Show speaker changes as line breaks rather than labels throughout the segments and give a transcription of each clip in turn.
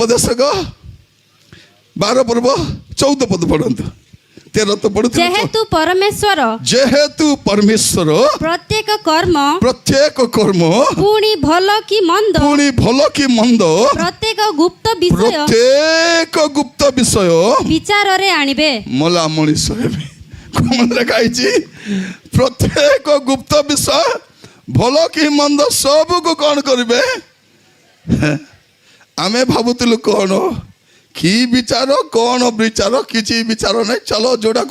उपदेशक 12 पर्व 14 पद पढ़ंतु 13 तो पढ़ु
जेहेतु परमेश्वर प्रत्येक
कर्म
पुणी भल कि मंद प्रत्येक गुप्त विषय विचार रे आनिबे
मला मनीष हेबे कोन लेखाइछि प्रत्येक गुप्त विषय भल कि मंद सब को कौन करिबे आमे भाबुतलु कौन कि विचार कौन विचार किसी विचार नहीं चलो जोड़ा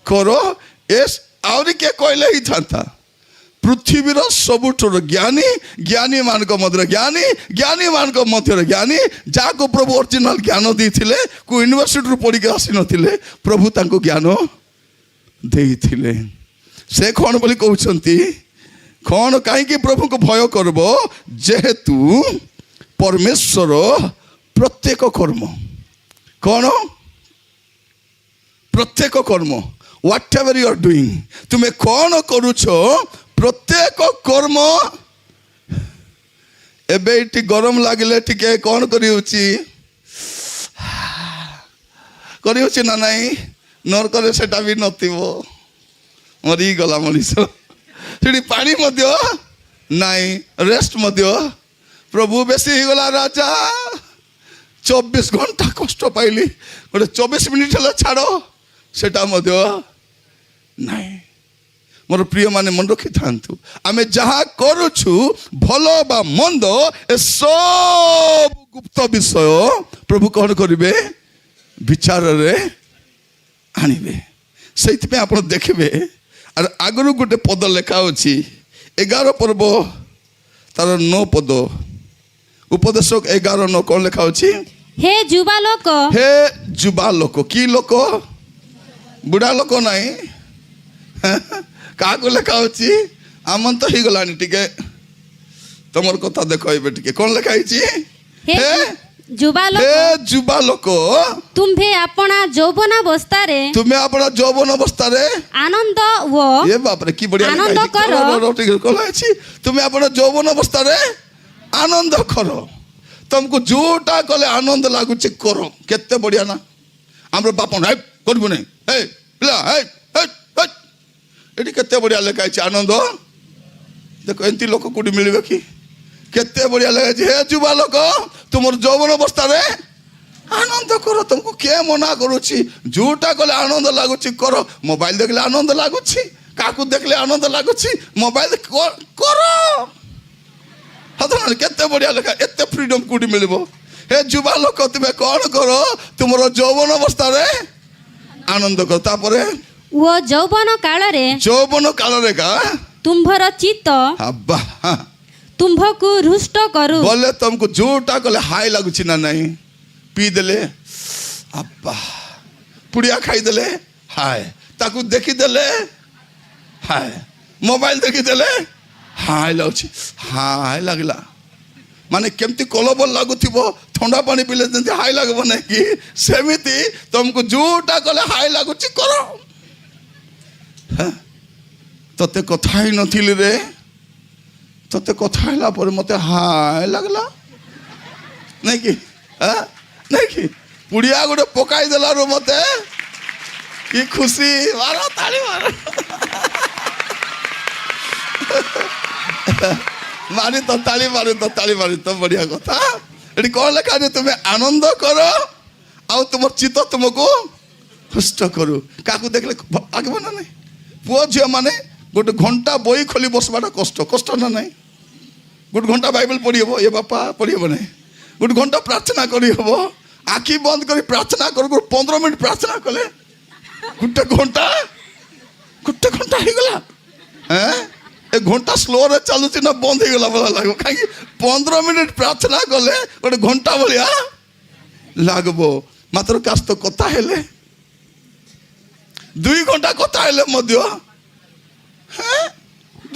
करो एस आउरी के कहले ही था पृथ्वीर सबुठर ज्ञानी ज्ञानी मान मध्य ज्ञानी मान मध्य ज्ञानी जाको प्रभु ओरिजिनल ज्ञान देथिले को यूनिवर्सिटी पढ़ी आसी नथिले प्रभु तांको ज्ञान देथिले से कौन बोली कहउछंती कौन कहीं प्रभु को भय करबो जेहेतु परमेश्वर प्रत्येक कर्म कौन प्रत्येक कर्म whatever you are doing तुम्हें कौन करुछ प्रत्येक कर्म एबे इटी गरम लागिले टिके कौन करिउछि ना नहीं नरकरे सेटा भी नथिबो मरी गला मनीष सेठी पानी मध्य नहीं रेस्ट मध्य प्रभु बेसी ही गला राजा 24 घंटा कष्ट पाइली गोटे 24 मिनिट है छाड़ सेटा मध्य नहीं मोर प्रिय माने मन रखी था आमे जहाँ करुछु भल बा मंद ए सब गुप्त विषय प्रभु कौन करिवे विचार रे आनिबे सेइथि आप देखिए और आगरू गोटे पद लेखा अछि 11 पर्व तार 9 पद उपदेशक 11:9 कौन लेखा अछि
हे जुबा लोक की लोक बुढ़ा लोक नहीं क्या लेखा अछि आमन तो ही गलानी टिके तमर कथा देखो एबे टिके कौन लेखा अछि हे जुबा लोक तुम्हे अपना
यौवन अवस्था रे
आनंद वो
ये बाप रे की बढ़िया
आनंद करो
तुम्हें अपना यौवन अवस्था रे आनंद करो तुमको जोटा कले आनंद लगुच करो केते बढ़िया ना आमर बाप है करबो नहीं हे पिला हे एटी केते बढ़िया लेखा है आनंद देखो एंती लोक कोडी मिलबे कि केते बढ़िया लगे हे जुबा लोक तुमर यौवन अवस्था रे आनंद करो तुमको के मना करूची जोटा कले आनंद लगुच करो मोबाइल देखले आनंद लगुची काकू देखले आनंद लगुची मोबाइल करो केते बढ़िया लेखा एते फ्रीडम कोडी मिलबो हे जुबा लोक तुमे कौन करो तुमरो यौवन अवस्था रे आनंद करो तापरे
वो यौवन काल रे का
तुम्भर चित्त अब्बा
तुम्भको रुष्ट करू
बोले तुमको जोटा कले हाय लागुची ना नहीं पी देले अब्बा पुड़िया खाई देले हाय ताकू देखी देले हाय मोबाइल देखी देले हाय लाउची हाय लागला माने केमती कोलबल लागुथिबो ठंडा पानी पीले जंती हाय लागबो नै कि सेमिति तुमको जोटा कले हाय लागुची करो तते कथा ही नथिली रे तते कथा हैला पर मते हाय लागला नै कि नै कि पुड़िया गोटे पकाई देला रो मते कि खुशी मारो ताली मारो मारी तो ताली तो बढ़िया कथा ये कौन लेखा जे तुम्हें आनंद करो आउ तुम चित्त तुमको हृष्ट करू काकू देखले आगे बना नहीं पुओ झील माने गोटे घंटा बही खोली बसवाटा कष्ट ना नहीं गोटे घंटा बाइबल पढ़ी हे ये बापा पढ़ी हे नहीं गोटे घंटा प्रार्थना करी हे आखि बंद कर प्रार्थना कर 15 मिनट प्रार्थना कले गोटे घंटा हो गला एक घंटा स्लो रे चलुची ना बंद हो गला बोला लागो कहीं 15 मिनट प्रार्थना कले गोटे घंटा भाया लागबो मात्र काश तो कथा हेले 2 घंटा कथा हेले मध्य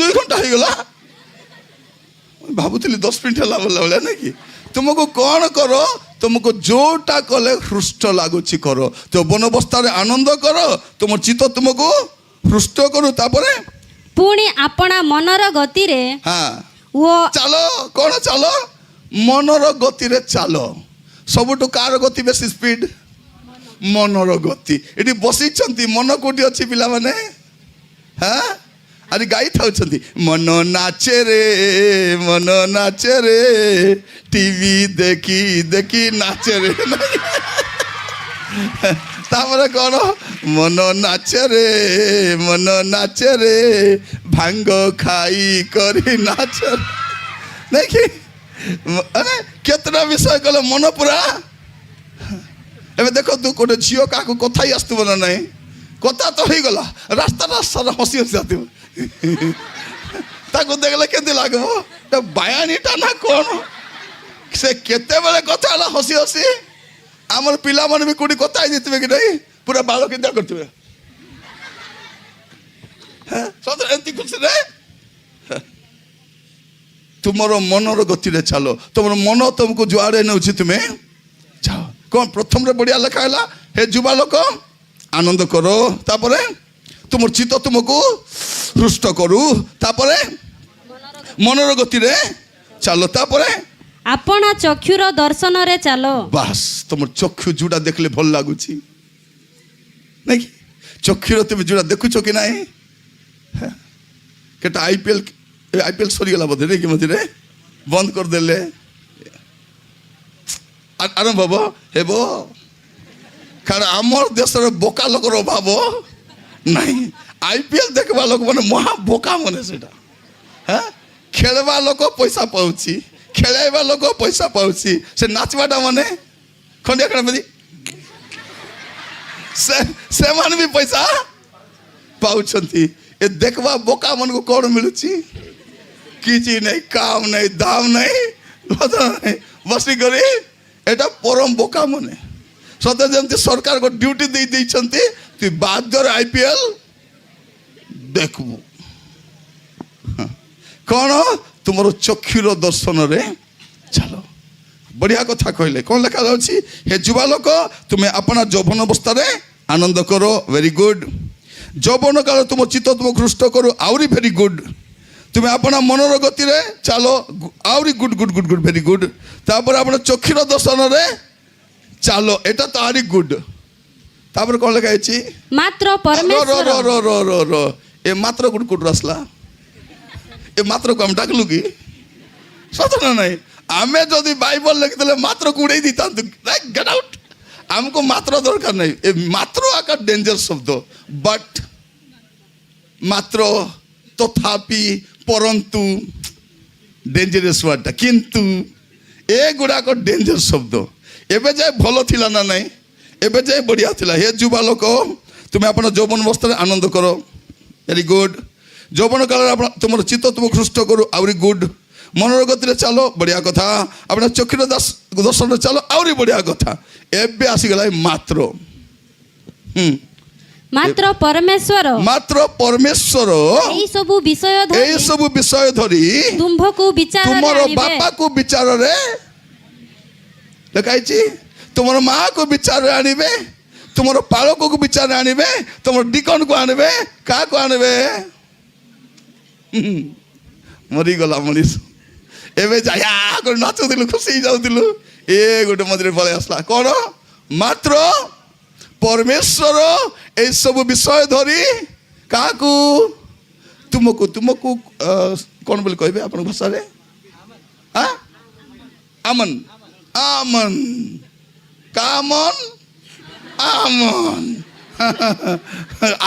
2 घंटा हो गला भावुली 10 मिनट है बोला ना कि तुमको कौन करो तुमको जोटा कले हृष्ट लगुच करो तो बन अवस्था आनंद करो तुम चित्त तुमको हृष्ट करो तापरे
पुणी अपना मनर गति रे
हाँ
वो
चलो कौन चलो मनर गति रे चलो
ସବୁଠୁ କାହାର ଗତି ବେଶୀ ସ୍ପିଡ? ମନର ଗତି। ଏଠି ବସିଛନ୍ତି, ମନ କୋଉଠି ଅଛି ପିଲାମାନେ? ହଁ, ଆରେ ଗାଇ ଥାଉଛନ୍ତି, ମନ ନାଚେ ରେ ମନ ନାଚେ ରେ ଟିଭି ଦେଖି ଦେଖି ନାଚେ ରେ। ତାପରେ କ'ଣ? ମନ ନାଚେ ରେ ମନ ନାଚେ ରେ ଭାଙ୍ଗ ଖାଇ କରି ନାଚ। ନାଇଁ ଆରେ କେତେଟା ବିଷୟ କଲେ ମନ ପୁରା। ଏବେ ଦେଖନ୍ତୁ ଗୋଟେ ଝିଅ କାହାକୁ କଥା ହିଁ ଆସୁଥିବ ନା ନାହିଁ, କଥା ତ ହେଇଗଲା, ରାସ୍ତା ରାସ୍ତାରେ ହସି ହସି ଆସିଥିବ। ତାକୁ ଦେଖିଲେ କେମିତି ଲାଗିବ? ବାୟାଣୀଟା ନା କ'ଣ? ସେ କେତେବେଳେ କଥା ହେଲା ହସି ହସି। ଆମର ପିଲାମାନେ ବି କୋଉଠି କଥା ହେଇଯାଇଥିବେ କି ନାହିଁ, ପୁରା ବାଳ କେନ୍ତା କରିଥିବେ, ଏମିତି ଖୁସିରେ। ତୁମର ମନର ଗତିରେ ଚାଲ, ତୁମର ମନ ତୁମକୁ ଯୁଆଡ଼େ ନେଉଛି ତୁମେ ଯାଅ। କ'ଣ ପ୍ରଥମରେ ବଢ଼ିଆ ଲେଖା ହେଲା, ହେ ଯୁବା ଲୋକ ଆନନ୍ଦ କର, ତାପରେ ତୁମର ଚିତ୍ତ ତୁମକୁ ହୃଷ୍ଟ କରୁ, ତାପରେ ମନର ଗତିରେ ଚାଲ, ତାପରେ
ଆପଣା ଚକ୍ଷୁର ଦର୍ଶନରେ ଚାଲ।
ବାସ୍, ତୁମର ଚକ୍ଷୁ ଯୋଉଟା ଦେଖିଲେ ଭଲ ଲାଗୁଛି ନାଇଁ କି? ଚକ୍ଷୁର ତୁମେ ଯୋଉଟା ଦେଖୁଛ କି ନାହିଁ? କେଟା ଆଇପିଏଲ ସରିଗଲା ବୋଧେ ନାଇଁ କି? ମଝିରେ ବନ୍ଦ କରିଦେଲେ, ଆରମ୍ଭ ହେବ। କାରଣ ଆମର ଦେଶରେ ବୋକା ଲୋକର ଅଭାବ ନାହିଁ। ଆଇପିଏଲ ଦେଖିବା ଲୋକମାନେ ମହା ବୋକା ମାନେ ସେଟା। ଖେଳିବା ଲୋକ ପଇସା ପାଉଛି, ଖେଳାଇବା ଲୋକ ପଇସା ପାଉଛି, ସେ ନାଚବାଟା ମାନେ ଖଣ୍ଡିଆ ଖଣ୍ଡ ସେମାନେ ବି ପଇସା ପାଉଛନ୍ତି। ଏ ଦେଖିବା ବୋକା ମାନଙ୍କୁ କ'ଣ ମିଳୁଛି? କିଛି ନାହିଁ, କାମ ନାହିଁ, ଦାମ ନାହିଁ, ବସିକରି ଏଟା ପରମ ବୋକା ମାନେ। ସତେ ଯେମିତି ସରକାର ଗୋଟେ ଡ୍ୟୁଟି ଦେଇଛନ୍ତି, ତୁଇ ବାଧ୍ୟରେ ଆଇପିଏଲ ଦେଖିବୁ। କ'ଣ? ତୁମର ଚକ୍ଷୁର ଦର୍ଶନରେ ଚାଲ। ବଢ଼ିଆ କଥା କହିଲେ। କ'ଣ ଲେଖା ଯାଉଛି? ହେ ଯୁବା ଲୋକ ତୁମେ ଆପଣା ଯୌବନ ଅବସ୍ଥାରେ ଆନନ୍ଦ କର। Very good. ଯୌବନ କାଳ ତୁମ ଚିତ୍ତ ତୁମକୁ ହୃଷ୍ଟ କରୁ। ଆହୁରି ଭେରି ଗୁଡ୍। ତୁମେ ଆପଣା ମନର ଗତିରେ ଚାଲ। ଆହୁରି good good good good very good. ତାପରେ ଆପଣ ଚକ୍ଷୁର ଦର୍ଶନରେ ଚାଲ। ଏଟା ତ ଆହୁରି ଗୁଡ୍। ତାପରେ କ'ଣ ଲେଖା ହେଇଛି?
ମାତ୍ର ପରମେଶ୍ୱର।
ଏ ମାତ୍ର ଗୁଡ୍ କୋଉଠୁ ଆସିଲା? ଏ ମାତ୍ରକୁ ଆମେ ଡାକିଲୁ କି? ସତ ନା ନାହିଁ? ଆମେ ଯଦି ବାଇବଲ ଲେଖିଥିଲେ ମାତ୍ରକୁ ଉଡ଼େଇ ଦେଇଥାନ୍ତୁ। Get out. ଆମକୁ ମାତ୍ର ଦରକାର ନାହିଁ। ଏ ମାତ୍ର ଆକା ଡେଞ୍ଜର ଶବ୍ଦ। ବଟ୍, ମାତ୍ର, ତଥାପି, ପରନ୍ତୁ ଡେଞ୍ଜରିୟସ୍ ୱାର୍ଡଟା। କିନ୍ତୁ ଏଗୁଡ଼ାକ ଡେଞ୍ଜର ଶବ୍ଦ। ଏବେ ଯାଏ ଭଲ ଥିଲା ନା ନାହିଁ? ଏବେ ଯାଏ ବଢ଼ିଆ ଥିଲା। ହେ ଯୁବା ଲୋକ ତୁମେ ଆପଣ ଯୌବନ ଅବସ୍ଥାରେ ଆନନ୍ଦ କର। Very good. ଯୌବନ କାଳରେ ଆପଣ ତୁମର ଚିତ୍ତ ତୁମକୁ ହୃଷ୍ଟ କରୁ। ଆହୁରି ଗୁଡ୍। ମନର ଗତିରେ ଚାଲ। ବଢ଼ିଆ କଥା। ଆପଣ ଚକ୍ଷୁର ଦର୍ଶନରେ ଚାଲ। ଆହୁରି ବଢ଼ିଆ କଥା। ଏବେ ଆସିଗଲା ମାତ୍ର।
ମାତ୍ର ପରମେଶ୍ୱର।
ମାତ୍ର ପରମେଶ୍ୱର
ଏହି ସବୁ ବିଷୟ ଧରି ତୁମ୍ଭକୁ ବିଚାରରେ
ତୁମର
ଆଣିବେ।
ବାପାକୁ ବିଚାରରେ ଲେଖା ହେଇଛି। ତୁମର ମାଆକୁ ବିଚାରରେ ଆଣିବେ, ତୁମର ପାଳକକୁ ବିଚାରରେ ଆଣିବେ, ତୁମର ଡିକନକୁ ଆଣିବେ। କାହାକୁ ଆଣିବେ? ମରିଗଲା ମଣିଷ। ଏବେ ଯାଇ କରି ନାଚୁଥିଲୁ, ଖୁସି ହେଇଯାଉଥିଲୁ, ଏ ଗୋଟେ ମନ୍ଦିର ପଳେଇ ଆସିଲା। କ'ଣ? ମାତ୍ର ପରମେଶ୍ୱର ଏସବୁ ବିଷୟ ଧରି କାହାକୁ? ତୁମକୁ। ତୁମକୁ କ'ଣ ବୋଲି କହିବେ ଆପଣଙ୍କ ଭାଷାରେ? ଆମନ। ଆମନ। କାମନ। ଆମନ।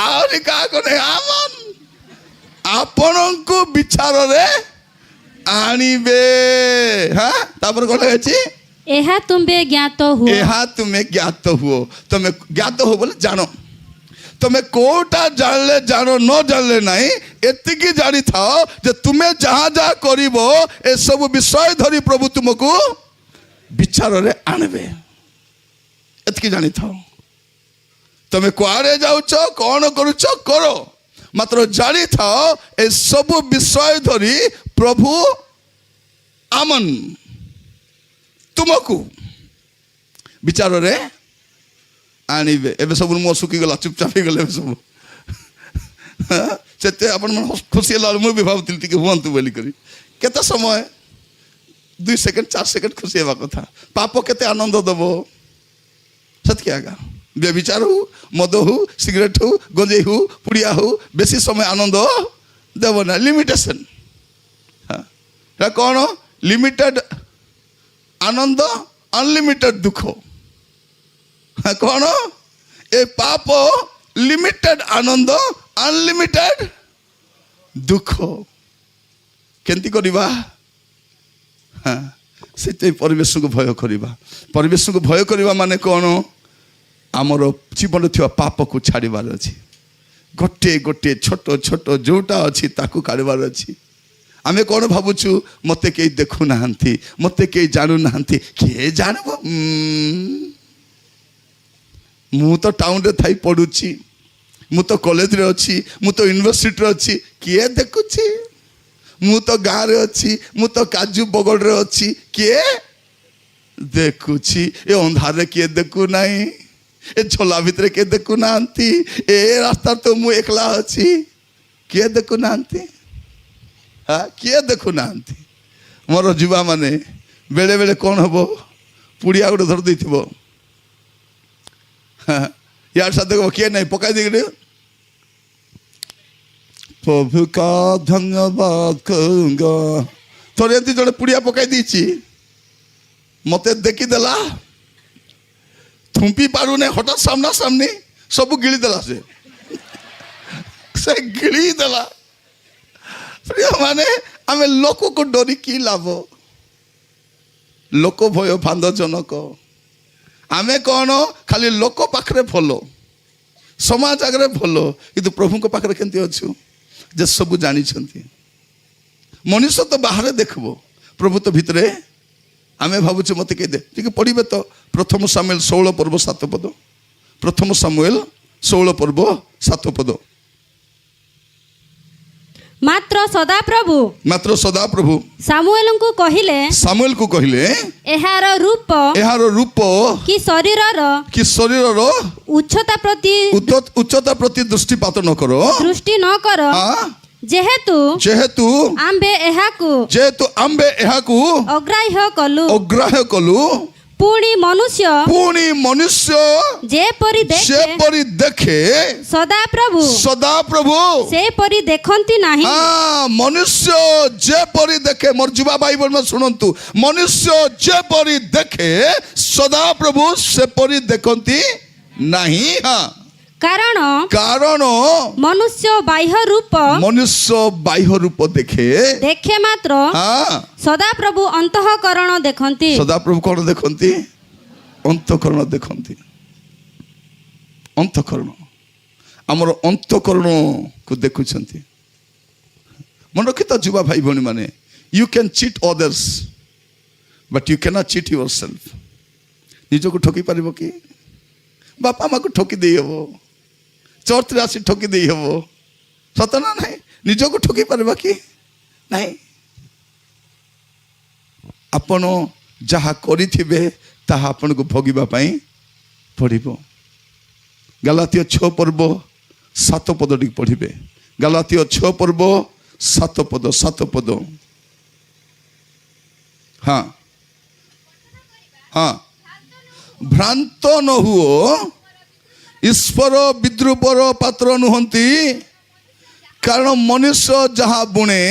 ଆହୁରି କାହାକୁ ନାହିଁ? ଆମନ। ଆପଣଙ୍କୁ ବିଚାରରେ ଆଣିବେ। ତାପରେ କ'ଣ ଅଛି?
ଏହା ତୁମେ ଜ୍ଞାତ ହୁଅ।
ଏହା ତୁମେ ଜ୍ଞାତ ହୁଅ। ତମେ ଜ୍ଞାତ ହୁଅ ବୋଲେ ଜାଣ। ତମେ କୋଉଟା ଜାଣିଲେ ଜାଣ, ନ ଜାଣିଲେ ନାହିଁ। ଏତିକି ଜାଣିଥାଅ ଯେ ତୁମେ ଯାହା ଯାହା କରିବ ଏସବୁ ବିଷୟ ଧରି ପ୍ରଭୁ ତୁମକୁ ବିଚାରରେ ଆଣିବେ। ଏତିକି ଜାଣିଥାଅ। ତମେ କୁଆଡ଼େ ଯାଉଛ, କ'ଣ କରୁଛ କର, ମାତ୍ର ଜାଣିଥାଅ ଏସବୁ ବିଷୟ ଧରି ପ୍ରଭୁ ଆମନ ତୁମକୁ ବିଚାରରେ ଆଣିବେ। ଏବେ ସବୁ ମୁହଁ ଶୁଖିଗଲା, ଚୁପଚାପ ହେଇଗଲେ ଏବେ ସବୁ। ସେତେ ଆପଣ ଖୁସି ହେଲା। ମୁଁ ବି ଭାବୁଥିଲି ଟିକେ ହୁଅନ୍ତୁ ବୋଲିକରି। କେତେ ସମୟ 2 सेकेंड 4 सेकेंड खुशी हेबा कथा पाप केते आनंद दबो सत्य आगा व्यभिचार हो मद हो सिगरेट हो गंजेई हो पुड़िया हो बेसी समय आनंद देव ना लिमिटेशन हाँ कौन लिमिटेड आनंद अनलिमिटेड दुख हाँ कौन ए पाप लिमिटेड आनंद अनलिमिटेड दुख केंती करिबा हाँ से परिवेश को भय करिबा परिवेश को भय करिबा माने कौन आमर जीवन थिवा पाप को छाड़बार अच्छी गोटे गोटे छोट छोट जोटा अच्छी ताकू काढ़बार अच्छी आमे कौन भावुचु मते कई देखु नाहंती मते कई जानू नाहंती किए जानबो मु तो टाउन रे थाई पढुची मु तो कॉलेज रे अच्छी मु तो यूनिवर्सिटी रे अच्छी किए देखुची मु तो गाँ रे अच्छी मु तो काजू बगड़ रे अच्छी किए देखुची ए अंधार रे किए देखु नाही ए झोला भितर किए देखु नाहंती ए रास्ता तो मु एकला अच्छी किए देखु नाहंती हाँ किए देखु नाहंती मोर जुवा माने बेले बेले कौन हबो पुड़िया गोटे धर देथिबो हाँ यार साथ देखो किए नहीं पकाई देगी प्रभु का धन्यवाद कहूंगा थोड़े एमती जड़े पुड़िया पकाई दीची मते देखी देला थुम्पी पारू ने हठात सामना सामनी सब गिली देला से गिली देला प्रिय माने आमे लोक को डरी की लाभ लोक भय फांद जनक आमे कौन खाली लोक पाखरे भलो समाज आगे भलो किंतु प्रभु को पाखरे केंती अच्छु जे सब जानी मनुष्य तो बाहर देखबो प्रभु तो भितरे आमे भावुचे मत कह दे ठीक पढ़े तो प्रथम सामुएल 16 पर्व 7 पद प्रथम सामुएल 16 पर्व 7 पद
मात्र सदा प्रभु सामुएल को कहिले एहार रूप कि शरीर उच्चता प्रति दृष्टिपात न करो जेहेतु आम्बे एहाकु अग्राह्य कलु पुणी मनुष्य जेपरि देखे सदा प्रभु से परि देखंती नाही मनुष्य जेपरि देखे मोर जुवा भाई बोल में सुनंतु मनुष्य जेपरि देखे सदा प्रभु से परि देखंती नाही हाँ कारण मनुष्य बाह्य रूप देखे मात्र सदा प्रभु अंतःकरण देखंती सदा प्रभु कौन देखंती अंतःकरण देखंती अंतःकरण आमर अंतःकरण को देखुछंती मन रखी तो जुवा भाई भौणी माने you can cheat others but you can not cheat yourself निज को ठकी पारिबो कि बापा माँ को ठकी दे हबो चर्च रे आसी ठकी दे हबो सत ना नहीं निज को ठकी पारिबा कि नहीं आपण जहा करिथिबे ताहा आपण को भोगिबा पई पड़िबो गलातिया 6 पर्व 7 पद टिक पढ़िबे गलातिया 6 पर्व 7 पद हाँ हाँ भ्रांत न हुओ ईश्वर विद्रूपर पात्र नुहंती कारण मनुष्य जहाँ बुणे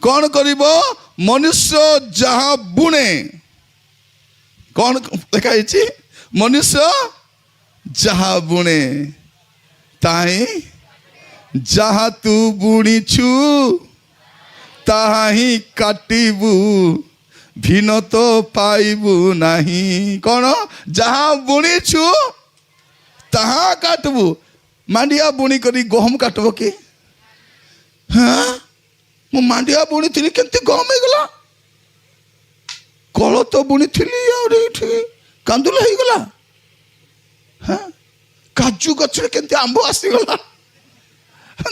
कौन करिबो मनुष्य जहाँ बुणे कौन लिखा है मनुष्य जहाँ बुणे ताही जहाँ तू बुणीछु ताहा ही काटिबू भिन्न तो पाइबू नहीं कौन जहाँ बुणीछु ताहा काटबू मांडिया बुणी करी गहम काटब कि हाँ मु मांडिया बुणी थी केमती गहम हो गला कल तो बुणी थी कांदुल हो गला हाँ काजू गचरे केमती आंब आसीगला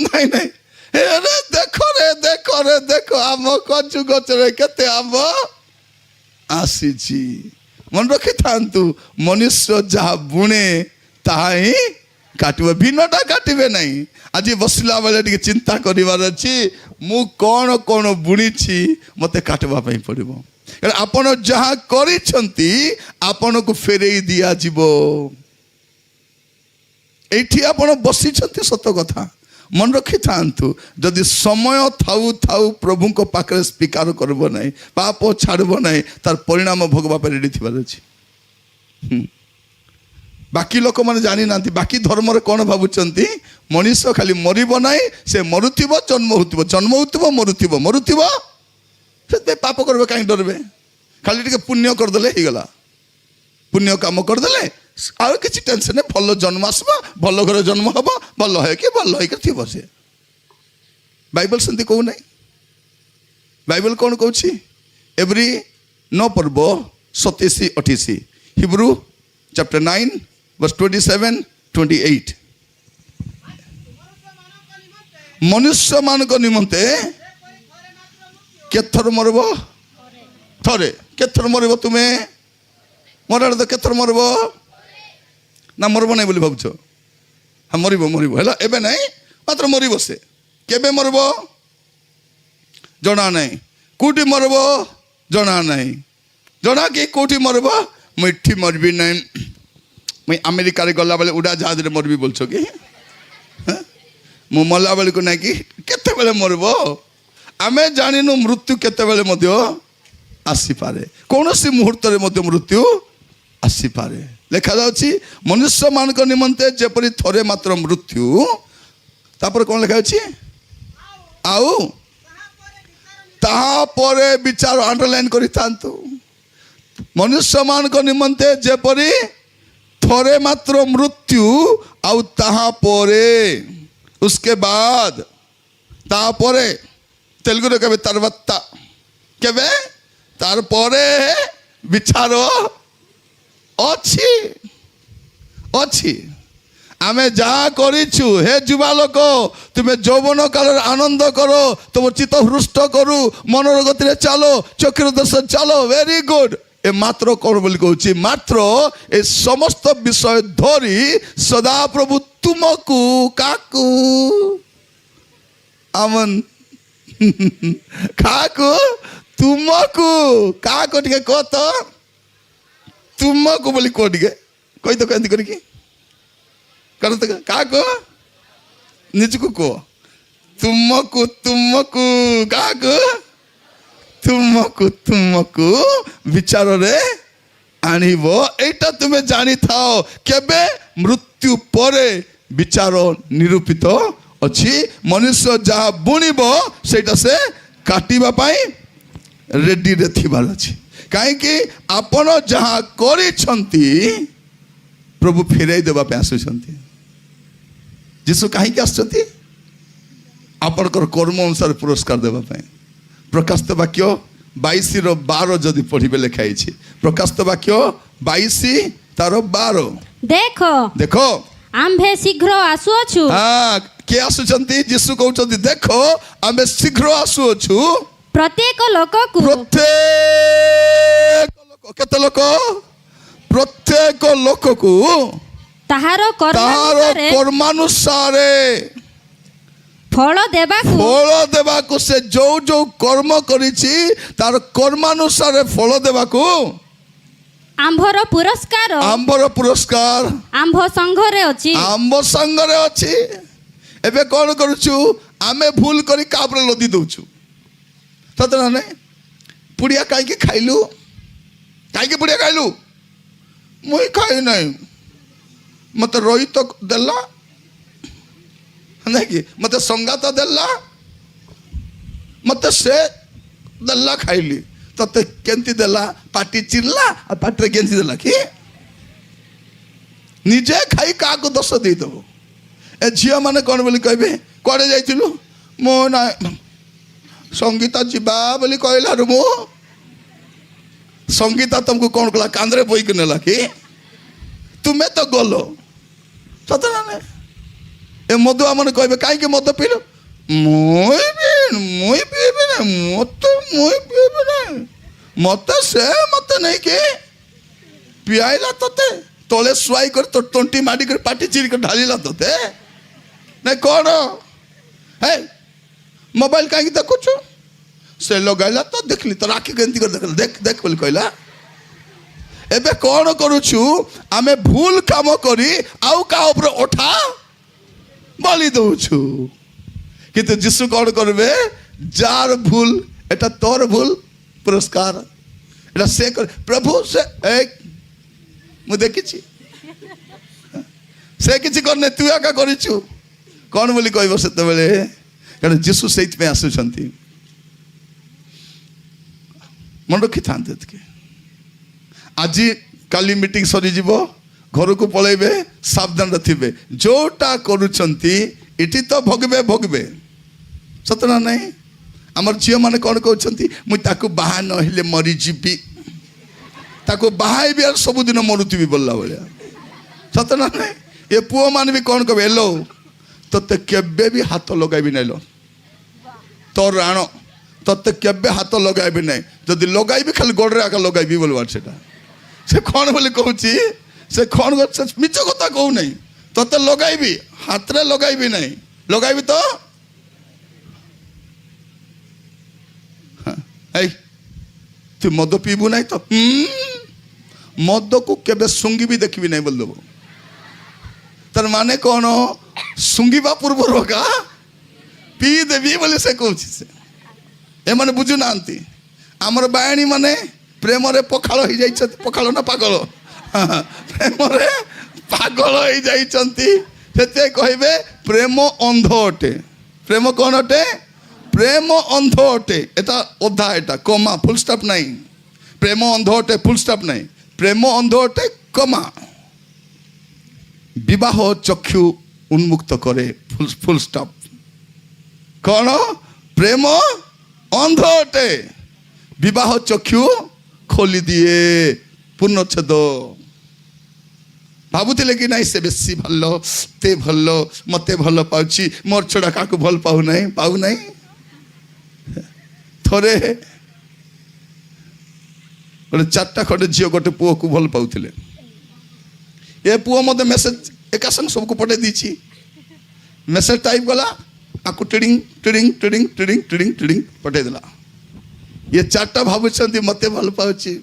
नहीं नहीं देखो आम काजू गचरे केते आंब आसी मन रखी था मनुष्य जहाँ बुणे ताहा ही काटबे भिन्नटा काटबे नहीं आज बसला बेले टिके चिंता करिवार अछि ମୁଁ କ'ଣ ବୁଣିଛି ମୋତେ କାଟିବା ପାଇଁ ପଡ଼ିବ। ଆପଣ ଯାହା କରିଛନ୍ତି ଆପଣଙ୍କୁ ଫେରେଇ ଦିଆଯିବ। ଏଇଠି ଆପଣ ବସିଛନ୍ତି ସତ କଥା, ମନେ ରଖିଥାନ୍ତୁ। ଯଦି ସମୟ ଥାଉ ଥାଉ ପ୍ରଭୁଙ୍କ ପାଖରେ ସ୍ୱୀକାର କରିବ ନାହିଁ, ପାପ ଛାଡ଼ିବ ନାହିଁ, ତାର ପରିଣାମ ଭୋଗବା ପାଇଁ ରେଡ଼ି ଥିବାର ଅଛି। ବାକି ଲୋକମାନେ ଜାଣିନାହାନ୍ତି, ବାକି ଧର୍ମରେ କ'ଣ ଭାବୁଛନ୍ତି, ମଣିଷ ଖାଲି ମରିବ ନାହିଁ, ସେ ମରୁଥିବ ଜନ୍ମ ହେଉଥିବ, ଜନ୍ମ ହେଉଥିବ ମରୁଥିବ, ମରୁଥିବ। ସେଥିପାଇଁ ପାପ କରିବେ କାହିଁ ଡରିବେ? ଖାଲି ଟିକେ ପୁଣ୍ୟ କରିଦେଲେ ହେଇଗଲା। ପୁଣ୍ୟ କାମ କରିଦେଲେ ଆଉ କିଛି ଟେନସନ୍ ନାହିଁ, ଭଲ ଜନ୍ମ ଆସିବ, ଭଲ ଘରେ ଜନ୍ମ ହେବ, ଭଲ ହେଇକି ଭଲ ହେଇକି ଥିବ ସେ। ବାଇବଲ ସେମିତି କହୁନାହିଁ। ବାଇବଲ କ'ଣ କହୁଛି? ଏଭ୍ରି 9 ପର୍ବ 27 28 ହିବ୍ରୁ chapter 9 verse 27 28 ମନୁଷ୍ୟମାନଙ୍କ ନିମନ୍ତେ କେଥର ମରିବ? ଥରେ। କେଥର ମରିବ ତୁମେ? ମରାରେ ତ କେଥର ମରିବ? ନା ମରିବ ନାହିଁ ବୋଲି ଭାବୁଛ? ହଁ ମରିବ ହେଲା, ଏବେ ନାହିଁ, ମାତ୍ର ମରିବ ସେ। କେବେ ମରିବ ଜଣା ନାହିଁ, କେଉଁଠି ମରିବ ଜଣା ନାହିଁ। ଜଣା କି କେଉଁଠି ମରିବ? ମୁଁ ଏଠି ମରିବି ନାହିଁ, ମୁଁ ଆମେରିକାରେ ଗଲାବେଳେ ଉଡ଼ାଜାହାଜରେ ମରିବି ବୋଲଛ କି? ମୁଁ ମଲା ବେଳକୁ ନାହିଁ କି କେତେବେଳେ ମରିବ ଆମେ ଜାଣିନୁ। ମୃତ୍ୟୁ କେତେବେଳେ ମଧ୍ୟ ଆସିପାରେ, କୌଣସି ମୁହୂର୍ତ୍ତରେ ମଧ୍ୟ ମୃତ୍ୟୁ ଆସିପାରେ। ଲେଖାଯାଉଛି ମନୁଷ୍ୟମାନଙ୍କ ନିମନ୍ତେ ଯେପରି ଥରେ ମାତ୍ର ମୃତ୍ୟୁ, ତାପରେ କ'ଣ ଲେଖା ଅଛି? ଆଉ ତାହାପରେ ବିଚାର। ଅଣ୍ଡରଲାଇନ୍ କରିଥାନ୍ତୁ। ମନୁଷ୍ୟମାନଙ୍କ ନିମନ୍ତେ ଯେପରି ଥରେ ମାତ୍ର ମୃତ୍ୟୁ, ଆଉ ତାହାପରେ उसके बाद, ତାପରେ ତେଲୁଗୁରେ କେବେ ତରବତ୍ତା, କେବେ ତାର ପରେ ବିଚାର ଅଛି ଅଛି। ଆମେ ଯାହା କରିଛୁ, ହେ ଯୁବା ଲୋକ, ତୁମେ ଯୌବନ କାଳରେ ଆନନ୍ଦ କର, ତୁମ ଚିତ୍ତ ହୃଷ୍ଟ କରୁ, ମନର ଗତିରେ ଚାଲ, ଚକ୍ଷୁର ଦର୍ଶ ଚାଲ। Very good. ଏ ମାତ୍ର କ'ଣ ବୋଲି କହୁଛି? ମାତ୍ର ଏ ସମସ୍ତ ବିଷୟ ଧରି ସଦାପ୍ରଭୁ ତୁମକୁ, କାକୁ? ଆମନ କାକୁ? ତୁମକୁ। କାକୁ ଟିକେ କହ ତ, ତୁମକୁ ବୋଲି କହ ଟିକେ, କହି ତ କେମିତି କରିକି କର ତ, କାକୁ? ନିଜକୁ କୁହ। ତୁମକୁ, ତୁମକୁ, କାକୁ? ତୁମକୁ, ତୁମକୁ ବିଚାରରେ ଆଣିବ। ଏଇଟା ତୁମେ ଜାଣିଥାଅ। କେବେ? ମୃତ୍ୟୁ ପରେ ବିଚାର ନିରୂପିତ ଅଛି। ମନୁଷ୍ୟ ଯାହା ବୁଣିବ ସେଇଟା ସେ କାଟିବା ପାଇଁ ରେଡିରେ ଥିବାର ଅଛି। କାହିଁକି? ଆପଣ ଯାହା କରିଛନ୍ତି ପ୍ରଭୁ ଫେରାଇ ଦେବା ପାଇଁ ଆସୁଛନ୍ତି। ଯୀଶୁ କାହିଁକି ଆସୁଛନ୍ତି? ଆପଣଙ୍କର କର୍ମ ଅନୁସାରେ ପୁରସ୍କାର ଦେବା ପାଇଁ। ପ୍ରକାଶିତ ବାକ୍ୟ 22:12 ଯଦି ପଢିବେ ଲେଖା ହେଇଛି। ପ୍ରକାଶିତ ବାକ୍ୟ 22 ତାର 12।
ଦେଖ
ଦେଖ
ଆମ୍ଭେ ଶୀଘ୍ର ଆସୁଅଛୁ।
କିଏ ଆସୁଛନ୍ତି? ଯୀଶୁ କହୁଛନ୍ତି ଦେଖ ଆମେ ଶୀଘ୍ର ଆସୁଅଛୁ
ପ୍ରତ୍ୟେକ ଲୋକକୁ।
ପ୍ରତ୍ୟେକ ଲୋକ, କେତେ ଲୋକ? ପ୍ରତ୍ୟେକ ଲୋକକୁ
ତାହାର
କର୍ମାନୁସାରେ
ଫଳ ଦେବାକୁ। ସେ ଯୋଉ ଯୋଉ କର୍ମ କରିଛି ତାର କର୍ମାନୁସାରେ ଫଳ ଦେବାକୁ ଆମ୍ଭର ପୁରସ୍କାର ଆମ୍ଭ ସଂଘରେ ଅଛି।
ଆମ୍ଭ ସଂଘରେ ଅଛି। ଏବେ କ'ଣ କରୁଛୁ? ଆମେ ଭୁଲ କରି କାହା ଉପରେ ଲଦି ଦଉଛୁ। ସତ ନା ନାଇଁ? ପୁଡ଼ିଆ କାହିଁକି ଖାଇଲୁ? କାହିଁକି ପୁଡ଼ିଆ ଖାଇଲୁ? ମୁଇଁ ଖାଇ ନାହିଁ, ମତେ ରୋହିତ ଦେଲା ନାଇକି, ମତେ ସଙ୍ଗାତ ଦେଲା, ମତେ ସେ ଦେଲା, ଖାଇଲି। ତତେ କେମିତି ଦେଲା? ପାଟି ଚିରିଲା ଆଉ ପାଟିରେ କେମିତି ଦେଲା କି? ନିଜେ ଖାଇ କାହାକୁ ଦୋଷ ଦେଇଦେବ। ଏ ଝିଅ ମାନେ କ'ଣ ବୋଲି କହିବେ? କୁଆଡ଼େ ଯାଇଥିଲୁ? ମୁଁ ନା ସଙ୍ଗୀତା ଯିବା ବୋଲି କହିଲାରୁ ମୁଁ, ସଙ୍ଗୀତା ତମକୁ କ'ଣ କଲା? କାନ୍ଧରେ ବୋଇକି ନେଲା କି? ତୁମେ ତ ଗଲ। ସତ ନା ନାଇଁ? ଏ ମଦୁଆ ମାନେ କହିବେ କାହିଁକି ମଦ ପିଇଲୁ? ମୁଇଁ ପିଇବି ନା, ମୁଇଁ ପିଇବି ନା, ମତେ ସେ ମତେ ନେଇକି ପିଆଇଲା, ତତେ ତଳେ ଶୁଆଇ କରି ତୋ ତଣ୍ଟି ମାଡ଼ିକରି ପାଟି ଚିରି କରି ଢାଳିଲା ତତେ। ନାଇଁ କ'ଣ? ହେ ମୋବାଇଲ କାହିଁକି ଦେଖୁଛୁ? ସେ ଲଗାଇଲା ତ ଦେଖିଲି, ତୋର ଆଖି କେମିତି କରି ଦେଖିଲା, ଦେଖ ଦେଖ ବୋଲି କହିଲା। ଏବେ କ'ଣ କରୁଛୁ? ଆମେ ଭୁଲ କାମ କରି ଆଉ କାହା ଉପରେ ଅଠା ବଳି ଦଉଛୁ। କିନ୍ତୁ ଯୀଶୁ କ'ଣ କରିବେ? ଯାର ଭୁଲ, এটা ତୋର ଭୁଲ ପୁରସ୍କାର, এটা ସେ କରେ। ପ୍ରଭୁ ସେ ମୁଁ ଦେଖିଛି, ସେ କିଛି କରିନି, ତୁ ଏକା କରିଛୁ କ'ଣ ବୋଲି କହିବ ସେତେବେଳେ? କାରଣ ଯୀଶୁ ସେଇଥିପାଇଁ ଆସୁଛନ୍ତି। ମନେ ରଖିଥାନ୍ତେ ଟିକେ। ଆଜି କାଲି ମିଟିଂ ସରିଯିବ, ଘରକୁ ପଳେଇବେ, ସାବଧାନରେ ଥିବେ। ଯୋଉଟା କରୁଛନ୍ତି ଏଠି ତ ଭୋଗିବେ ଭୋଗିବେ, ସତ ନା ନାହିଁ? ଆମର ଝିଅମାନେ କ'ଣ କହୁଛନ୍ତି? ମୁଁ ତାକୁ ବାହା ନହେଲେ ମରିଯିବି, ତାକୁ ବାହାଇବି ଆଉ ସବୁଦିନ ମରୁଥିବି ବୋଲିଲା ଭଳିଆ, ସତ ନା ନାହିଁ? ଏ ପୁଅମାନେ ବି କ'ଣ କହିବେ? ଏଲୋ ତତେ କେବେ ବି ହାତ ଲଗାଇବି ନାହିଁ, ଲ ତୋର ରାଣ, ତତେ କେବେ ହାତ ଲଗାଇବି ନାହିଁ, ଯଦି ଲଗାଇବି ଖାଲି ଗୋଡ଼ରେ ଆକା ଲଗାଇବି ବୋଲବାର। ସେଟା ସେ କ'ଣ ବୋଲି କହୁଛି? ସେ କ'ଣ କରୁଛି? ମିଛ କଥା କହୁନାହିଁ। ତତେ ଲଗାଇବି, ହାତରେ ଲଗାଇବି ନାହିଁ, ଲଗାଇବି ତ ଏଇ ତୁ ମଦ ପିଇବୁ ନାହିଁ ତ, ମଦକୁ କେବେ ଶୁଙ୍ଗିବି ଦେଖିବି ନାହିଁ ବୋଲିଦେବ। ତାର ମାନେ କ'ଣ? ଶୁଙ୍ଗିବା ପୂର୍ବରୁ ଏକା ପିଇ ଦେବି ବୋଲି ସେ କହୁଛି। ସେ ଏମାନେ ବୁଝୁନାହାନ୍ତି। ଆମର ବାୟାଣୀ ମାନେ ପ୍ରେମରେ ପଖାଳ ହେଇଯାଇଛନ୍ତି, ପଖାଳ ନା ପାଗଳ, ପ୍ରେମରେ ପାଗଳ ହେଇଯାଇଛନ୍ତି। ସେଥିପାଇଁ କହିବେ ପ୍ରେମ ଅନ୍ଧ ଅଟେ। ପ୍ରେମ କ'ଣ ଅଟେ? ପ୍ରେମ ଅନ୍ଧ ଅଟେ। এটা ଅଧା, এটা କମା, ফুল স্টপ নাই। প্রেম অন্ধ অটে, ফুল স্টপ নাই। প্রেম অন্ধ অটে, কমা। বিবাহ চক্ষু উন্মুক্ত করে, ফুল স্টপ। কোন? প্রেম অন্ধ অটে, বিবাহ চক্ষু খোলি দিয়ে, পূর্ণচ্ছেদ। ভাবুଥିଲେ କି ନାଇଁ ସେ ବେଶୀ ଭଲ, ତେ ଭଲ, ମତେ ଭଲ ପାଉଛି, ମୋର ଛଡ଼ା କାହାକୁ ଭଲ ପାଉନାହିଁ। ଥରେ ଗୋଟେ 4ଟା ଖଣ୍ଡେ ଝିଅ ଗୋଟେ ପୁଅକୁ ଭଲ ପାଉଥିଲେ। ଏ ପୁଅ ମୋତେ ମେସେଜ ଏକା ସାଙ୍ଗେ ସବୁକୁ ପଠେଇ ଦେଇଛି। ମେସେଜ ଟାଇପ ଗଲା, ଆକୁ ଟିଡ଼ିଂ ଟିଡ଼ିଂ ଟିଡ଼ିଂ ଟିଡ଼ିଂ ଟିଡ଼ିଂ ଟିଡ଼ିଂ ପଠେଇ ଦେଲା। ଇଏ 4ଟା ଭାବୁଛନ୍ତି ମୋତେ ଭଲ ପାଉଛି।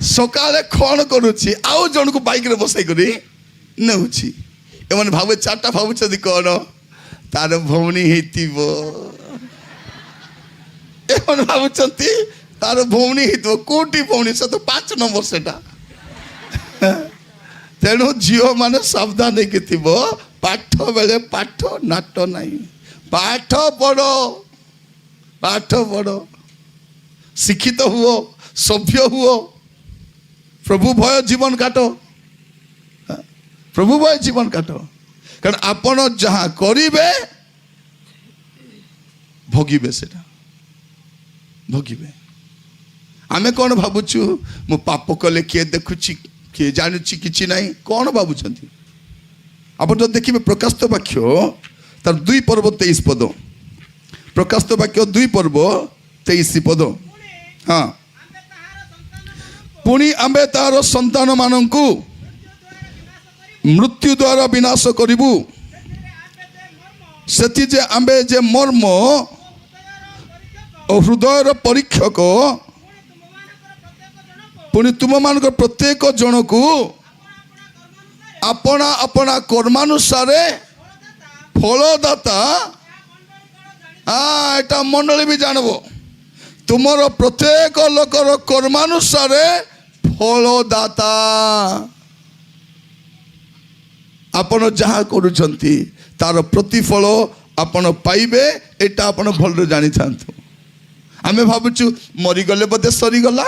ସକାଳେ କ'ଣ କରୁଛି? ଆଉ ଜଣକୁ ବାଇକରେ ବସାଇ କରି ନେଉଛି। ଏମାନେ 4ଟା ଭାବୁଛନ୍ତି କ'ଣ? ତାର ଭଉଣୀ ହେଇଥିବ। ଏମାନେ ଭାବୁଛନ୍ତି ତାର ଭଉଣୀ ହେଇଥିବ। କୋଉଠି ଭଉଣୀ? ସେ ତ 5 ନମ୍ବର ସେଟା। ତେଣୁ ଝିଅ ମାନେ ସାବଧାନ ହେଇକି ଥିବ। ପାଠ ବେଳେ ପାଠ, ନାଟ ନାହିଁ। ପାଠ ପଢ଼, ପାଠ ପଢ଼, ଶିକ୍ଷିତ ହୁଅ, ସଭ୍ୟ ହୁଅ, ପ୍ରଭୁ ଭୟ ଜୀବନ କାଟ, ପ୍ରଭୁ ଭୟ ଜୀବନ କାଟ। କାରଣ ଆପଣ ଯାହା କରିବେ ଭୋଗିବେ, ସେଟା ଭୋଗିବେ। ଆମେ କ'ଣ ଭାବୁଛୁ? ମୁଁ ପାପ କଲେ କିଏ ଦେଖୁଛି, କିଏ ଜାଣୁଛି, କିଛି ନାହିଁ, କ'ଣ ଭାବୁଛନ୍ତି? ଆପଣ ଯଦି ଦେଖିବେ ପ୍ରକାଶିତ ବାକ୍ୟ ତାର 2 ପର୍ବ 23 ପଦ। ପ୍ରକାଶିତ ବାକ୍ୟ 2 ପର୍ବ 23 ପଦ। ହଁ, ପୁଣି ଆମ୍ଭେ ତାହାର ସନ୍ତାନମାନଙ୍କୁ ମୃତ୍ୟୁ ଦ୍ୱାରା ବିନାଶ କରିବୁ, ସେଠି ଯେ ଆମ୍ଭେ ଯେ ମର୍ମ ଓ ହୃଦୟର ପରୀକ୍ଷକ, ପୁଣି ତୁମମାନଙ୍କ ପ୍ରତ୍ୟେକ ଜଣକୁ ଆପଣା ଆପଣା କର୍ମାନୁସାରେ ଫଳଦାତା। ଏଟା ମଣ୍ଡଳୀ ବି ଜାଣିବ, ତୁମର ପ୍ରତ୍ୟେକ ଲୋକର କର୍ମାନୁସାରେ ଫଳଦାତା। ଆପଣ ଯାହା କରୁଛନ୍ତି ତାର ପ୍ରତିଫଳ ଆପଣ ପାଇବେ, ଏଟା ଆପଣ ଭଲରେ ଜାଣିଥାନ୍ତୁ। ଆମେ ଭାବୁଛୁ ମରିଗଲେ ବୋଧେ ସରିଗଲା,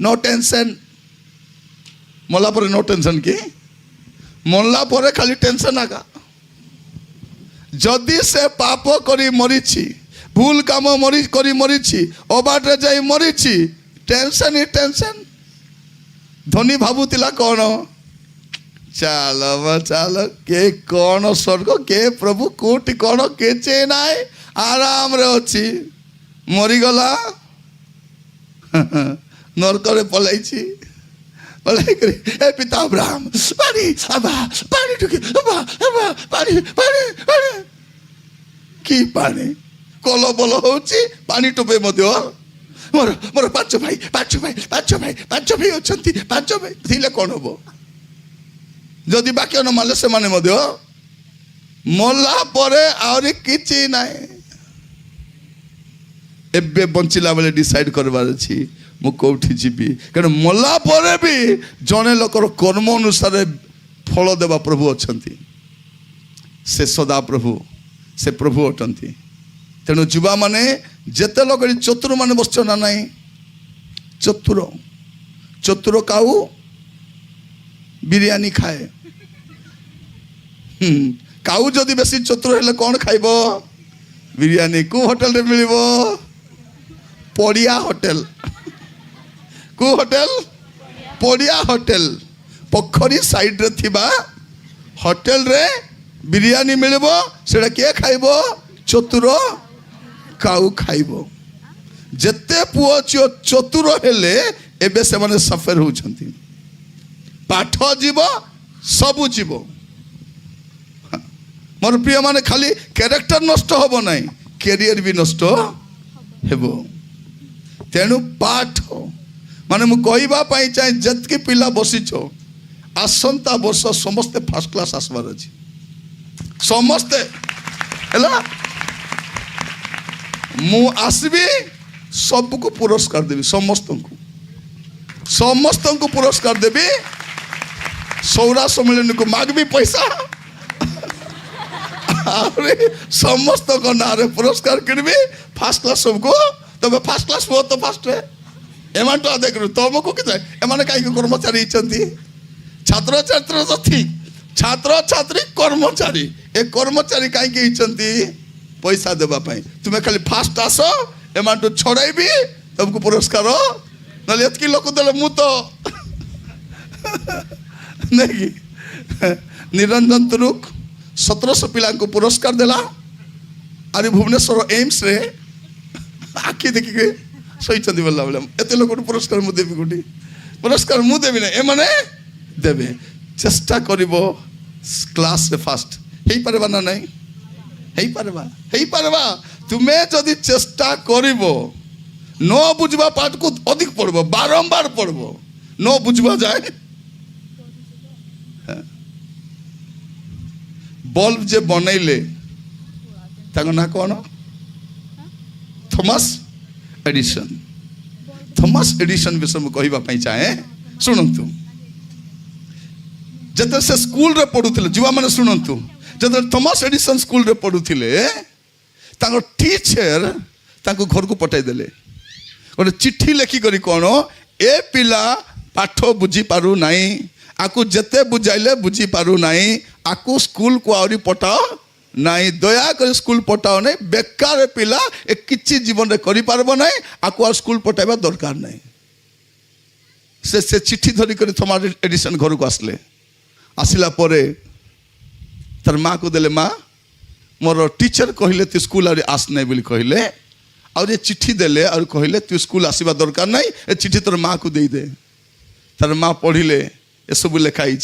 नो टेंशन। मरला पर नो टेंशन कि मरला पर खाली टेंशन आगा। जदि से पाप करी मरीची, भूल काम करी मरीची, अबाटे जाई मरीची, टेंशन ही टेंशन। धनी भाबुतिला कौन? चाल चाल के कौन स्वर्ग, के प्रभु कोटि कौन के नाई, आराम रे अच्छी। मरीगला नरक पलैची, बोले ए पिता अब्राहम पानी अबा पानी टुके अबा अबा पानी पानी पानी की पानी कल बल होची पानी टोपे मध्य मोर मोर पांच भाई पांच भाई पांच भाई पांच भाई अछंती पांच भाई थिले कोन हबो जदि बाक्य न माले से माने मध्य मल्ला परे आउरी किछि नाही एबे बंचिला बेले डिसाइड करबार अछि मु कोठी जीवी कारण मल्ला परे भी जने लोकर कर्म अनुसार फल देवा प्रभु अछंती से सदा प्रभु से प्रभु अटंती तेणु युवा माने जेते लोग चतुर माने बस ना नहीं चतुर चतुर काऊ बिरयानी खाए काऊ जदि बेसी चतुर हेले कौन खाइब बिरयानी को होटल रे मिलिबो पड़िया होटल को होटल पड़िया होटल पोखरी साइड रे थिबा होटल रे बिरयानी मिलिबो सेडा के खाइबो चतुर काऊ खाइबो जेते पुओ चतुर हेले एबे से माने सफर होउछंती पाठ जीव सबु जीव मोर प्रिय माने खाली कैरेक्टर नष्ट होबो नाही कैरियर भी नष्ट हेबो तेणु पाठ माने मु कहबा पाई चाहे जतके पिला बसिछो आसंता वर्ष समस्त फर्स्ट क्लास आसबार अछि समस्त हैला मु आसबी सबको पुरस्कार देवी समस्त को पुरस्कार देवी सौरा सम्मेलन को मागबी पैसा समस्त को नारे पुरस्कार करबी फर्स्ट क्लास सबको तबे फर्स्ट क्लास हो तो फर्स्ट है एमान तो देख तुमको कि एमाने काई कर्मचारी इचंती छात्र छात्र तो ठीक छात्र छात्री कर्मचारी ए कर्मचारी काई के इचंती पैसा देबा पाई तुम्हें खाली फास्ट आस एमान तो छड़ाइबी तुमको पुरस्कार नले एतकी लोक देले मु तो नहीं निरंजन तुरुक 1700 पिला को पुरस्कार देला अरे भुवनेश्वर एम्स रे आखि देखि के सही चंदी बोला बोला एते लोक पुरस्कार मु देबी गुटी पुरस्कार मु देबी ना ए माने देबे चेष्टा करिवो क्लास रे फास्ट हेई परबा ना नहीं हेई पारबा तुम्हें जदि चेष्टा करिवो न बुझवा पाठ को अधिक पढ़बो बारंबार पढ़बो न बुझवा जाए बल्ब जे बनैले ताको ना कोन थॉमस एडिसन विषय में कहबा पई चाहे सुनंतु जते से स्कूल रे पढुथिले जुवा माने सुनंतु जब थॉमस एडिसन स्कूल रे पढुथिले ताको टीचर ताको घर को पठाई देले गोटे चिट्ठी लेखि करी कोन ए पिला पाठ बुझी पारु नाही आकु जते बुझाइले बुझी पारु नाही आकु स्कूल को आउरी पठाओ नाही दया कर स्कूल पठाओ नहीं बेकार पिला ए किछि जीवन रे करि पारबो नाही आकु स्कूल पठाइबा दरकार नाही से चिट्ठी धरी करी थॉमस एडिसन घर को आसले आसिला परे तार माँ को देले माँ मोर टीचर कहले तू स्कूल आउरी आस नहीं बोली कहले और ये चिट्ठी देले और कहले तू स्कूल आसवा दरकार नहीं ए चिट्ठी तोर माँ को दे दे तार माँ पढ़िले ए सब लिखाई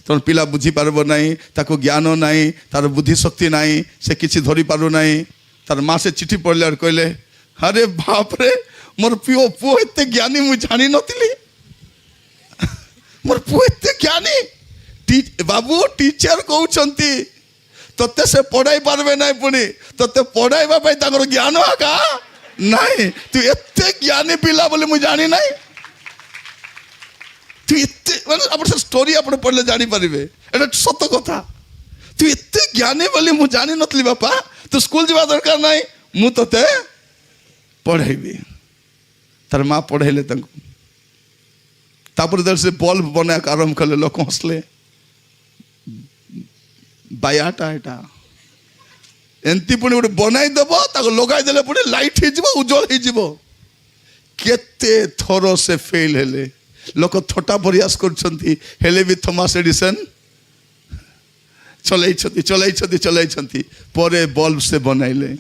तोर पिला बुझी पारबो नहीं ताको ज्ञान नहीं तार बुद्धि शक्ति नहीं से किछि धरी पारु नहीं तार माँ से चिट्ठी पढ़ले और कहले अरे बाप रे मोर पियो पुओ एते ज्ञानी मु जानी नथिली मोर पुओ एते ज्ञानी बाबू टीचर कहउछंती तते से पढ़ाई पारबे नहीं पुनी तते पढ़ाइबा पई ताकर ज्ञान आका नहीं तू एते ज्ञानी पिला बोले मु जानी नहीं तू एते माने अपन स्टोरी अपन पढ़ले जानी पारिबे एटा सत्य कथा तू एते ज्ञानी बोले मु जानी नतली बापा तू स्कूल जीवा दरकार नहीं मु तते पढ़ाइबी तार माँ पढ़ाइले तांको तापर दर से बल्ब बना आरंभ कले लोक हसले बायाटा एटा एंती पुणी गोटे बनाई देव ताको लगाई देले पुणी लाइट हो जिवो उज्जवल हो जिवो केते थरो से फेल हेले लोक थोटा प्रयास करछंती हेले भी थॉमस एडिसन चलाई छंती परे बल्ब से बनाइले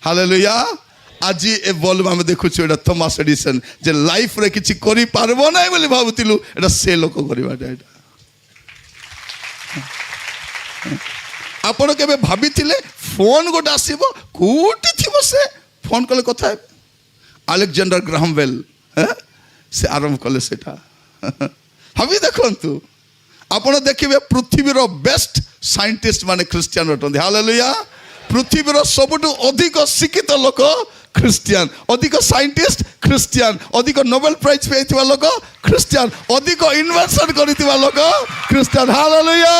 हालेलुया आज ए बल्ब आम देखु एटा थॉमस एडिसन जे लाइफ रे किछि करि पारबो नै बोली भाबुतिलु एटा से लोक करिबाटा एटा आपण केबे भाबिथिले फोन गोटे आसीबो कोठी थिबो से फोन कले कथा हेबे अलेक्जेंडर ग्राहम बेल से आरंभ कले सेटा भाबी देखंतु आपण देखिबे पृथ्वीर बेस्ट साइंटिस्ट माने क्रिश्चियन अटंदी हालेलुया पृथ्वीर सबुठु अधिक शिक्षित लोक क्रिश्चियन अधिक साइंटिस्ट क्रिश्चियन अधिक नोबेल प्राइज पाइथिबा लोक क्रिश्चियन अधिक इन्वेंशन करिथिबा लोक क्रिश्चियन हालेलुया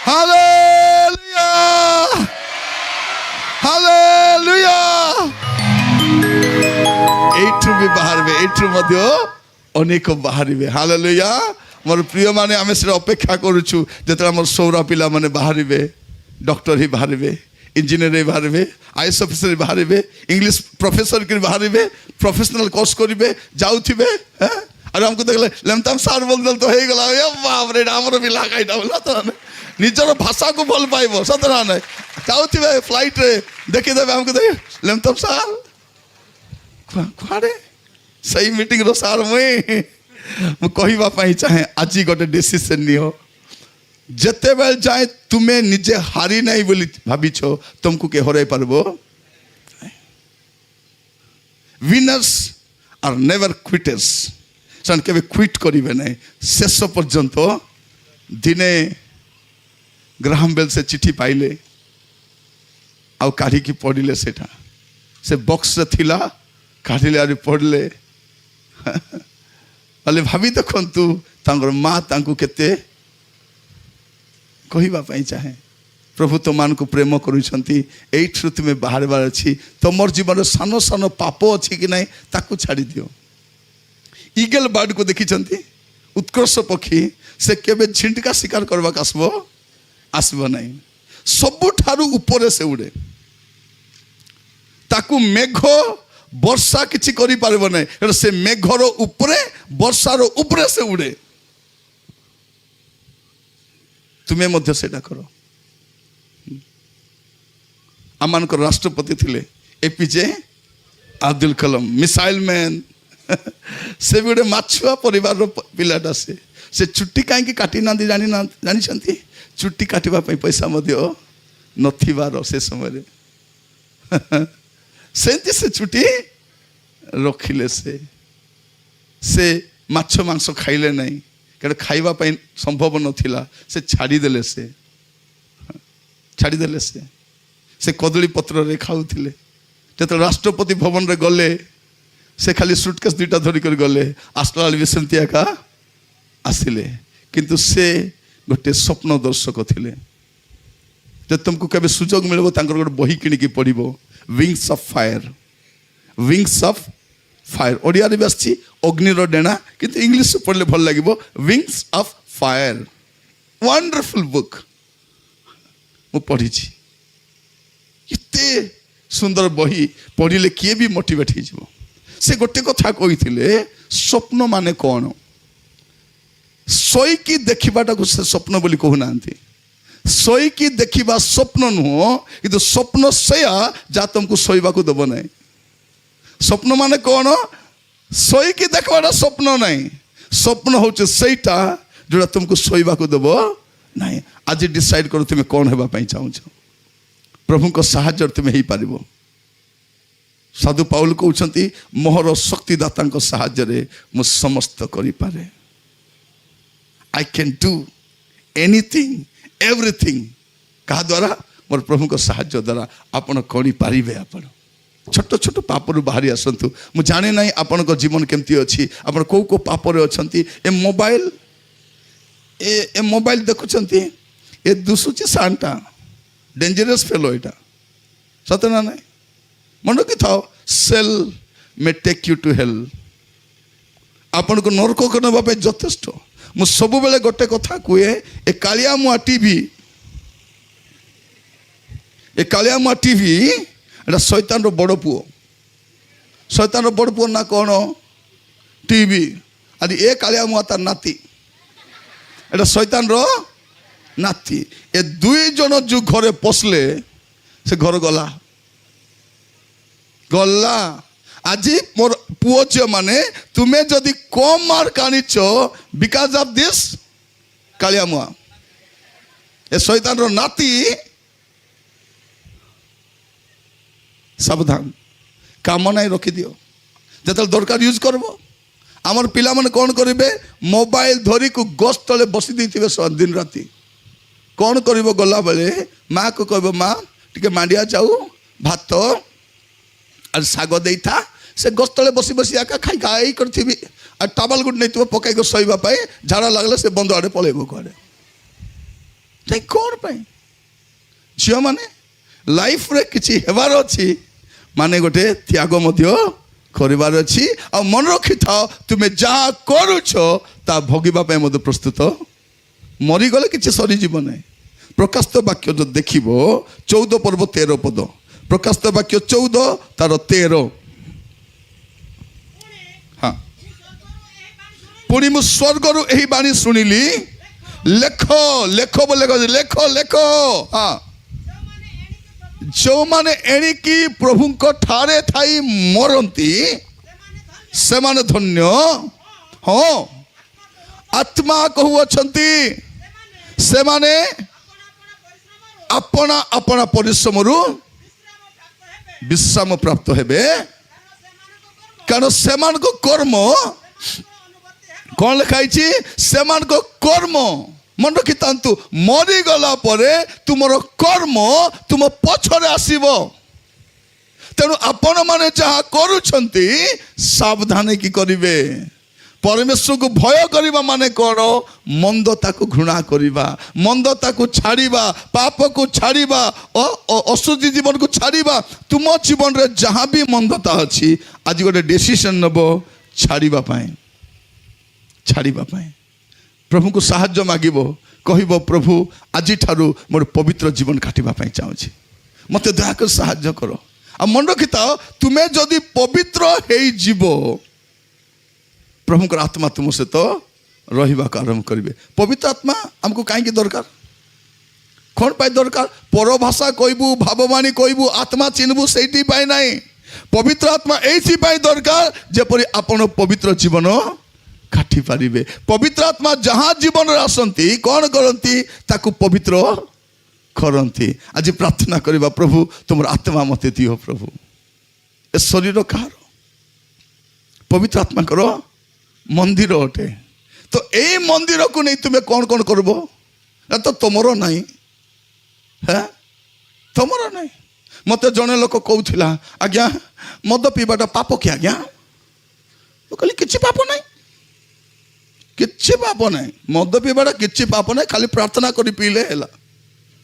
हालेलुया हालेलुया एठु भी बाहरबे एठु मध्य अनेक बाहरबे हालेलुया मोर प्रिय माने आमे से अपेक्षा करूछु जेतरा मोर सौरा पिला माने बाहरबे डॉक्टर ही बाहरबे इंजीनियर ही बाहरबे आईएएस ऑफिसर ही बाहरबे इंग्लिश प्रोफेसर के बाहरबे प्रोफेशनल कोर्स करिबे जाउथिबे हैं अरे हमको देखले लेमतम सार बोल दल तो हे गला ए बाप रे हमरो भी लागाइटा बोला तो निजर भाषा को भल पाइबो सतरा नै जाउथिबे फ्लाइट रे देखि देबे हमको देख लेमतम सार कुआडे सही मीटिंग रो सार मुई मु कहिबा पई चाहे आजी गोटे डिसीजन नियो जते बेल जाए तुम्हें निजे हारी नहीं बोली भाबिछो तुमको के हराई पारबो विनर्स आर नेवर क्विटर्स सन केबे क्विट करिवे नहीं शेष पर्यंत दिने ग्राहम बेल से चिट्ठी पाइले आउ काढ़ी की पढ़िले सेटा से बॉक्स रे थिला काढ़िले आरि पढ़ले अले भाभी देखंतु तांगर माँ तांको केते कहिबा पई चाहे प्रभु तो मान को प्रेम करूछंती एठु तुमे बाहर बार अछि तमर जीवन सान सान पाप अछि कि नहीं ताकू छाड़ी दियो ईगल बर्ड को देखिछंती उत्कृष्ट पक्षी से केबे झिंटका शिकार करबा आसबो आसबो नहीं सबु ठारू ऊपर से उड़े ताकू मेघ वर्षा किछि करि पारबो नहीं से मेघर ऊपरे वर्षार ऊपरे से उड़े तुम्हें मध्य सेटा करो आमान को राष्ट्रपति थिले APJ Abdul Kalam missile man से गोटे माछुआ परिवार पिलाटा से चुट्टी कहीं काटी ना जानी चुट्टी काटिबा पई पैसा मध्य नथिबार से समय सेंती से चुट्टी रखिले से माछ मांस खाइले नहीं कहीं खाइबा पई संभव नथिला से छाड़ीदेले से कदली पत्र रे खाउथिले जत राष्ट्रपति भवन रे गले से खाली सुटकेस दुईटा धरिक गले आसला भी सेमती एका आसिले किंतु से गोटे स्वप्न दर्शक थिले जब तुमको केबे सुजोग मिलबो तांकर गोटे बही किनिकी पढ़िबो विंग्स ऑफ फायर ओडिया रे आछि अग्निर डेणा किंतु इंग्लिश पढ़ले भल लागिबो wings of fire wonderful book मु पढ़ी एते सुंदर बही पढ़िले किए भी मोटिवेट हो से गोटे कथा कही स्वप्न माने कौन शोईकी देखा से स्वप्न बोली कहूना शोईकी देखा स्वप्न नुह कि स्वप्न सेया जा तुमको शोवा को दब ना स्वप्न माने कौन शोईकी देखा स्वप्न नहीं स्वप्न हूँ सेटा जोड़ा तुमको शोवा को दब ना आज डिसाइड कर तुम्हें कौन होगापी चाहूँ प्रभु को साहाଯ୍ୟ तुम्हें हो पार साधु पाउल कहते मोहर शक्तिदाता साहाଯ୍ୟରେ मु समस्त करें I can do anything everything क्या द्वारा मोर प्रभु को साहाଯ୍ୟ द्वारा आपण करें आपण छोट छोट पापर बाहरी आसतु मु जाने ना आपण जीवन केमती अच्छी आप कौ कौ पापर अच्छा ए मोबाइल देखुंत ए दुसुची सानटा डेंजरस फेलो यहाँ सत ना ना मन रखी था cell may take you to hell आपण को नरक को नापी यथेष्ट मु सब बेले गोटे कथा कहे ए कालियामुआ टीवी एटा शैतान रो बड़ पुओ शैतान रो बड़ पुओ ना कौन टीवी आदि ए कालियामुआ तार नाती एटा शैतान रो नाती ए 2 जन जो घरे पसले से घर गला ଗଲା। ଆଜି ମୋର ପୁଅ ଝିଅ ମାନେ ତୁମେ ଯଦି କମ୍ ମାର୍କ ଆଣିଛ ବିକଜ ଅଫ୍ ଦିସ୍ କାଳିଆ ମୁଆ, ଏ ଶୈତାନର ନାତି, ସାବଧାନ, କାମ ନାହିଁ ରଖିଦିଅ, ଯେତେବେଳେ ଦରକାର ୟୁଜ୍ କରିବ। ଆମର ପିଲାମାନେ କ'ଣ କରିବେ, ମୋବାଇଲ ଧରିକୁ ଗଛ ତଳେ ବସି ଦେଇଥିବେ ଦିନ ରାତି। କ'ଣ କରିବ, ଗଲାବେଳେ ମାଆକୁ କହିବ ମା ଟିକେ ମାଣ୍ଡିଆ ଯାଉ ଭାତ আর ଶାଗ ଦେଇଥା, ସେ ଗଛ ତଳେ ବସି ବସି ଏକା ଖାଇ କରିଥିବି, ଆଉ ଟାବଲ ଗୋଟେ ନେଇଥିବ ପକାଇକି ଶୋଇବା ପାଇଁ, ଝାଡ଼ା ଲାଗିଲେ ସେ ବନ୍ଧ ଆଡ଼େ ପଳେଇବ କୁଆଡ଼େ। ଯାଇ କ'ଣ ପାଇଁ? ଝିଅମାନେ ଲାଇଫରେ କିଛି ହେବାର ଅଛି ମାନେ ଗୋଟେ ତ୍ୟାଗ ମଧ୍ୟ କରିବାର ଅଛି। ଆଉ ମନେ ରଖିଥାଅ, ତୁମେ ଯାହା କରୁଛ ତା ଭୋଗିବା ପାଇଁ ମଧ୍ୟ ପ୍ରସ୍ତୁତ। ମରିଗଲେ କିଛି ସରିଯିବ ନାହିଁ। ପ୍ରକାଶିତ ବାକ୍ୟ ଯଦି ଦେଖିବ 14 ପର୍ବ 13 ପଦ, ପ୍ରକାଶିତ ବାକ୍ୟ 14 ତାର 13। ହଁ, ପୁଣି ମୁଁ ସ୍ୱର୍ଗରୁ ଏହି ବାଣୀ ଶୁଣିଲି, ଲେଖ ଲେଖ ବୋଲେ ଲେଖ ଲେଖ। ହଁ, ଯେଉଁମାନେ ଏଣିକି ପ୍ରଭୁଙ୍କ ଠାରେ ଥାଇ ମରନ୍ତି ସେମାନେ ଧନ୍ୟ। ହଁ, ଆତ୍ମା କହୁଅଛନ୍ତି ସେମାନେ ଆପଣା ଆପଣା ପରିଶ୍ରମରୁ ବିଶ୍ରାମ ପ୍ରାପ୍ତ ହେବେ, କାରଣ ସେମାନଙ୍କ କର୍ମ କ'ଣ ଲେଖା ହେଇଛି, ସେମାନଙ୍କ କର୍ମ। ମନେ ରଖିଥାନ୍ତୁ, ମରିଗଲା ପରେ ତୁମର କର୍ମ ତୁମ ପଛରେ ଆସିବ। ତେଣୁ ଆପଣମାନେ ଯାହା କରୁଛନ୍ତି ସାବଧାନ ହେଇକି କରିବେ। ପରମେଶ୍ୱରକୁ ଭୟ କରିବା ମାନେ କ'ଣ, ମନ୍ଦ ତାକୁ ଘୃଣା କରିବା, ମନ୍ଦ ତାକୁ ଛାଡ଼ିବା, ପାପକୁ ଛାଡ଼ିବା, ଅଶୁଦ୍ଧି ଜୀବନକୁ ଛାଡ଼ିବା। ତୁମ ଜୀବନରେ ଯାହା ବି ମନ୍ଦତା ଅଛି ଆଜି ଗୋଟେ ଡିସିସନ୍ ନେବ ଛାଡ଼ିବା ପାଇଁ, ଛାଡ଼ିବା ପାଇଁ। ପ୍ରଭୁଙ୍କୁ ସାହାଯ୍ୟ ମାଗିବ, କହିବ ପ୍ରଭୁ ଆଜିଠାରୁ ମୋର ପବିତ୍ର ଜୀବନ କାଟିବା ପାଇଁ ଚାହୁଁଛି, ମୋତେ ଦୟାକରି ସାହାଯ୍ୟ କର। ଆଉ ମନେ ରଖିଥାଅ, ତୁମେ ଯଦି ପବିତ୍ର ହେଇଯିବ ପ୍ରଭୁଙ୍କର ଆତ୍ମା ତୁମ ସହିତ ରହିବାକୁ ଆରମ୍ଭ କରିବେ। ପବିତ୍ର ଆତ୍ମା ଆମକୁ କାହିଁକି ଦରକାର, କ'ଣ ପାଇଁ ଦରକାର? ପରଭାଷା କହିବୁ, ଭାବବାଣୀ କହିବୁ, ଆତ୍ମା ଚିହ୍ନିବୁ ସେଇଥିପାଇଁ ନାହିଁ। ପବିତ୍ର ଆତ୍ମା ଏଇଥିପାଇଁ ଦରକାର ଯେପରି ଆପଣ ପବିତ୍ର ଜୀବନ କାଟି ପାରିବେ। ପବିତ୍ର ଆତ୍ମା ଯାହା ଜୀବନରେ ଆସନ୍ତି କ'ଣ କରନ୍ତି, ତାକୁ ପବିତ୍ର କରନ୍ତି। ଆଜି ପ୍ରାର୍ଥନା କରିବା, ପ୍ରଭୁ ତୁମର ଆତ୍ମା ମୋତେ ଦିଅ। ପ୍ରଭୁ, ଏ ଶରୀର କାହାର? ପବିତ୍ର ଆତ୍ମାଙ୍କର ମନ୍ଦିର ଅଟେ। ତ ଏଇ ମନ୍ଦିରକୁ ନେଇ ତୁମେ କ'ଣ କ'ଣ କରିବ, ନା ତ ତମର ନାହିଁ। হ্যাঁ, ତମର ନାହିଁ। ମୋତେ ଜଣେ ଲୋକ କହୁଥିଲା, ଆଜ୍ଞା ମଦ ପିଇବାଟା ପାପ କି ଆଜ୍ଞା? ମୁଁ କହିଲି କିଛି ପାପ ନାହିଁ, କିଛି ପାପ ନାହିଁ। ମଦ ପିଇବାଟା କିଛି ପାପ ନାହିଁ, ଖାଲି ପ୍ରାର୍ଥନା କରି ପିଇଲେ ହେଲା।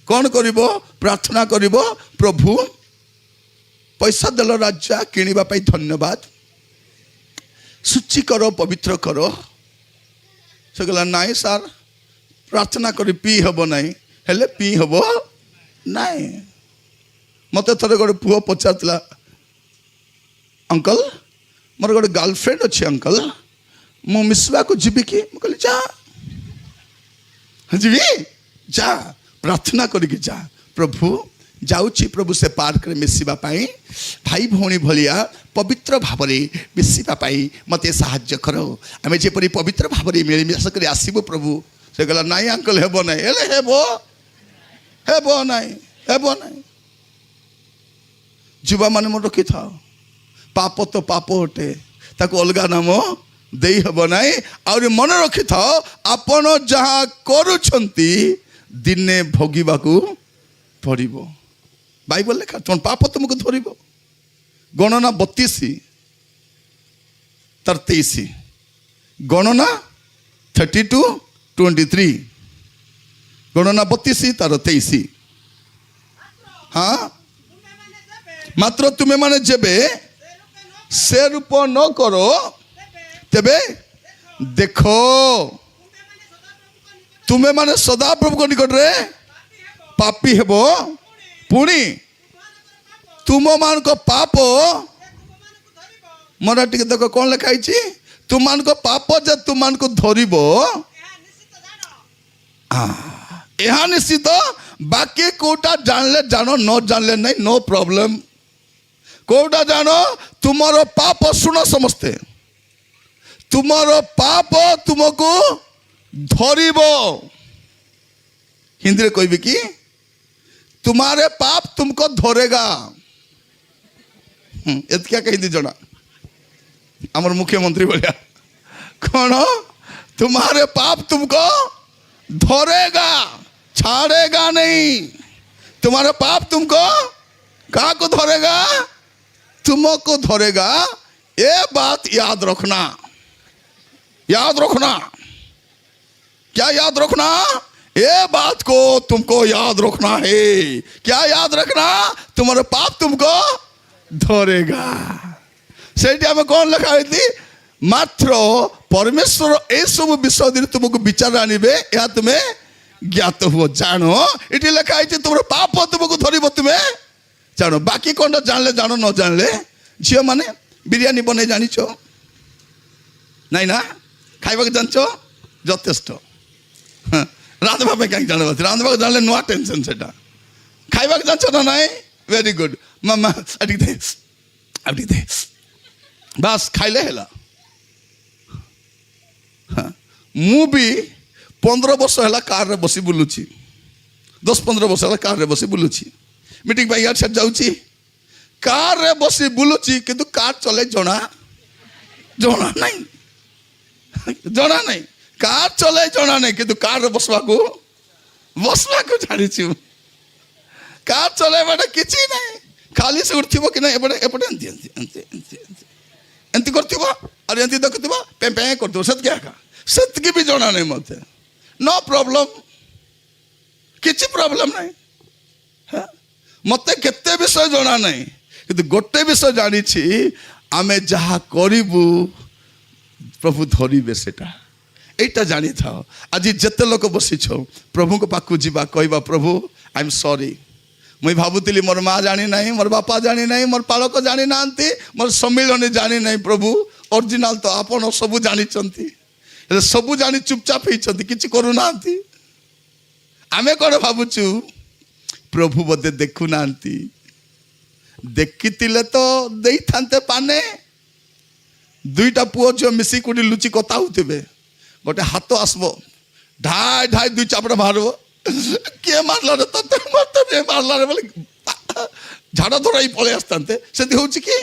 କ'ଣ କରିବ? ପ୍ରାର୍ଥନା କରିବ, ପ୍ରଭୁ ପଇସା ଦେଲ ରାଜା କିଣିବା ପାଇଁ ଧନ୍ୟବାଦ, ସୂଚି କର, ପବିତ୍ର କର। ସେ କହିଲା ନାଇଁ ସାର୍, ପ୍ରାର୍ଥନା କରି ପିଇ ହେବ ନାହିଁ, ହେଲେ ପିଇ ହେବ ନାହିଁ। ମୋତେ ଥରେ ଗୋଟେ ପୁଅ ପଚାରିଥିଲା, ଅଙ୍କଲ ମୋର ଗୋଟେ ଗାର୍ଲଫ୍ରେଣ୍ଡ ଅଛି ଅଙ୍କଲ, ମୁଁ ମିଶିବାକୁ ଯିବି କି? ମୁଁ କହିଲି ଯା, ଯିବି, ଯା, ପ୍ରାର୍ଥନା କରିକି ଯା। ପ୍ରଭୁ ଯାଉଛି ପ୍ରଭୁ ସେ ପାର୍କରେ ମିଶିବା ପାଇଁ, ଭାଇ ଭଉଣୀ ଭଳିଆ ପବିତ୍ର ଭାବରେ ମିଶିବା ପାଇଁ ମୋତେ ସାହାଯ୍ୟ କର, ଆମେ ଯେପରି ପବିତ୍ର ଭାବରେ ମିଳିମିଶ କରି ଆସିବୁ ପ୍ରଭୁ। ସେ କହିଲା ନାଇଁ ଅଙ୍କଲ ହେବ ନାହିଁ। ହେଲେ ହେବ, ହେବ ନାହିଁ, ହେବ ନାହିଁ। ଯୁବାମାନେ ମନେ ରଖିଥାଅ, ପାପ ତ ପାପ ଅଟେ, ତାକୁ ଅଲଗା ନାମ ଦେଇ ହେବ ନାହିଁ। ଆହୁରି ମନେ ରଖିଥାଅ, ଆପଣ ଯାହା କରୁଛନ୍ତି ଦିନେ ଭୋଗିବାକୁ ପଡ଼ିବ। ବାଇବଲ ଲେଖା, ତୁମ ପାପ ତୁମକୁ ଧରିବ। ଗଣନା 32 ତାର 23, ଗଣନା 32:23, ଗଣନା 32 ତାର 23। ହଁ, ମାତ୍ର ତୁମେ ମାନେ ଯେବେ ସେ ରୂପ ନ କର ତେବେ ଦେଖ ତୁମେ ମାନେ ସଦାପ୍ରଭୁଙ୍କ ନିକଟରେ ପାପୀ ହେବ, ପୁଣି ତୁମମାନଙ୍କ ପାପ, ମୋର ଟିକେ ଦେଖ କ'ଣ ଲେଖା ହେଇଛି, ତୁମମାନଙ୍କ ପାପ ଯେ ତୁମମାନଙ୍କୁ ଧରିବ ଏହା ନିଶ୍ଚିତ। ବାକି କୋଉଟା ଜାଣିଲେ ଜାଣ, ନ ଜାଣିଲେ ନାହିଁ, ନୋ ପ୍ରୋବ୍ଲେମ। कोटा जानो तुमरो पाप सुनो समस्ते तुमरो पाप तुमको धरिबो हिंदी रे कहबी कि तुम्हारे पाप तुमको धरेगा क्या कही दी जना आमर मुख्यमंत्री बोलिया कौन तुम्हारे पाप तुमको धरेगा छाड़ेगा नहीं तुम्हारे पाप तुमको कहाँ को धरेगा तुमको धरेगा ये बात याद रखना क्या याद रखना ये बात को तुमको याद रखना है क्या याद रखना तुम्हारे पाप तुमको धरेगा सेठी आम कौन लिखा है मात्र परमेश्वर ए सब विषय तुमको विचार आनिबे या तुम्हें ज्ञात हुआ जानो ये लिखा है तुम पाप तुमको धरब तुम्हें जानो बाकी कौन जानले जानो न जानले झील मैंने बिरियानी बने जानिच नाई ना खाइबा जान यथेष्ट रांधवा कहीं जान रांधवा जानले नुआ टेंशन से खाइबा जान ना नाई वेरी गुड मामा अटी दे बस खाइले है मु भी 15 वर्ष है कार रे बसी बुलुची 10-15 वर्ष है कार रे बसी बुलुची मीटिंग भाई यार छट जाऊची कार रे बसी बुलुची किंतु कार चले जना नहीं कार चले जना नहीं किंतु कार रे बसवा को जानी छु कार चले बड़ा किछि नहीं खाली से उठथिबो कि नहीं एपटे एपटे एंती करथिबो और एंती देखथिबो पे पे करथिबो सत क्या का सत की भी जना नहीं मते नो प्रॉब्लम किछि प्रॉब्लम नहीं मते केते विषय जना नहीं किंतु गोटे विषय जानी छी आमे जहा करिबु प्रभु धरिबे सेटा एटा जानी थाओ आज जेते लोक बसी छो प्रभु को पाखु जीवा कहबा प्रभु आई एम सॉरी मुई भावुली मोर माँ जानी नहीं मोर बापा जानी नहीं मोर पालक जानी ना मोर सम्मिलन जानी नहीं प्रभु ओरिजिनल तो आपन सबू जानी सबू जानी चुपचाप होती किसी करूना आमे कौन भावुचु प्रभु बोधे देखु ना देखी तो दे था पाने दुईटा पुओ झील मिसी कोटी लुचि कथा होते गोटे हाथ आसब ढाई ढाई दुई चापड़ा मारब किए मारला रे तते मते मारला रे बोले झाड़ा धरा ही पळे आस्तांते सेति होउची कि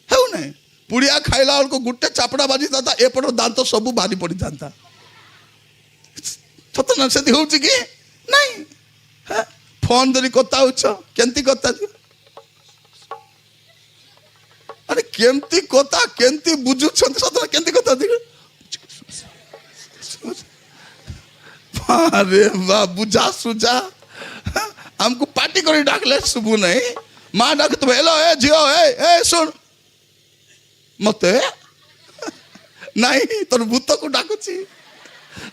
हेउ नै पुड़िया खाइला को गुट्टे चापड़ा बाजी दाता एपट दांत सब बारी पड़ी दांता सत ना सेति होउची कि नहीं फोन धरी कथा होछ केंती कथा अरे केंती कथा केंती बुझु छन सत ना केंती कथा दिख अरे वाह बुझा सुझा हमको पार्टी कर डाकले सुबह नहीं माँ डाक तो हेलो ए जियो ए सुन मते नहीं तोर भूत को डाकुची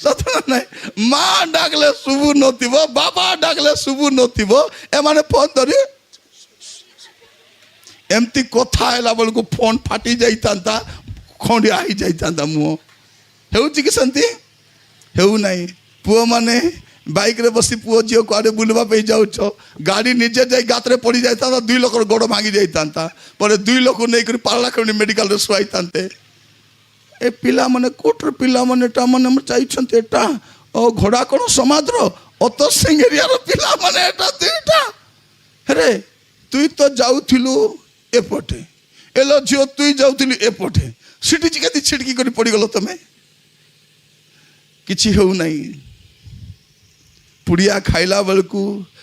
सतना नहीं माँ डाकले सुबह नथिबो बाबा डाकले सुबह नथिबो ए माने फोन धरी एमती कथा हैला बोल को फोन फाटी जाइतांता खंडिया आई जाइतांता मुओ हेउची कि संती हेउ नहीं पुओ माने बाइक रे बसी पुओ झील कुआडे बुलवा पे जाउछ गाड़ी निजे जाई गातरे पड़ी जाइता 2 लोक गोड़ भांगी जाइता पर 2 लोक नहीं कर पाला कर मेडिकल रे सुआइतांते ए पिला माने कोटर पिला माने टा माने हम चाइछंते एटा ओ घोड़ा कोन समाद्र अत सिंगेरिया रो पिला माने एटा दुईटा अरे तुई तो जाउथिलु एपटे एलो झियो तुई जाउथिलु एपटे सिटी चिकेती छिटकी कर पड़ी गलो तमे किछि हेउ नहीं पुड़िया खाइला बेलू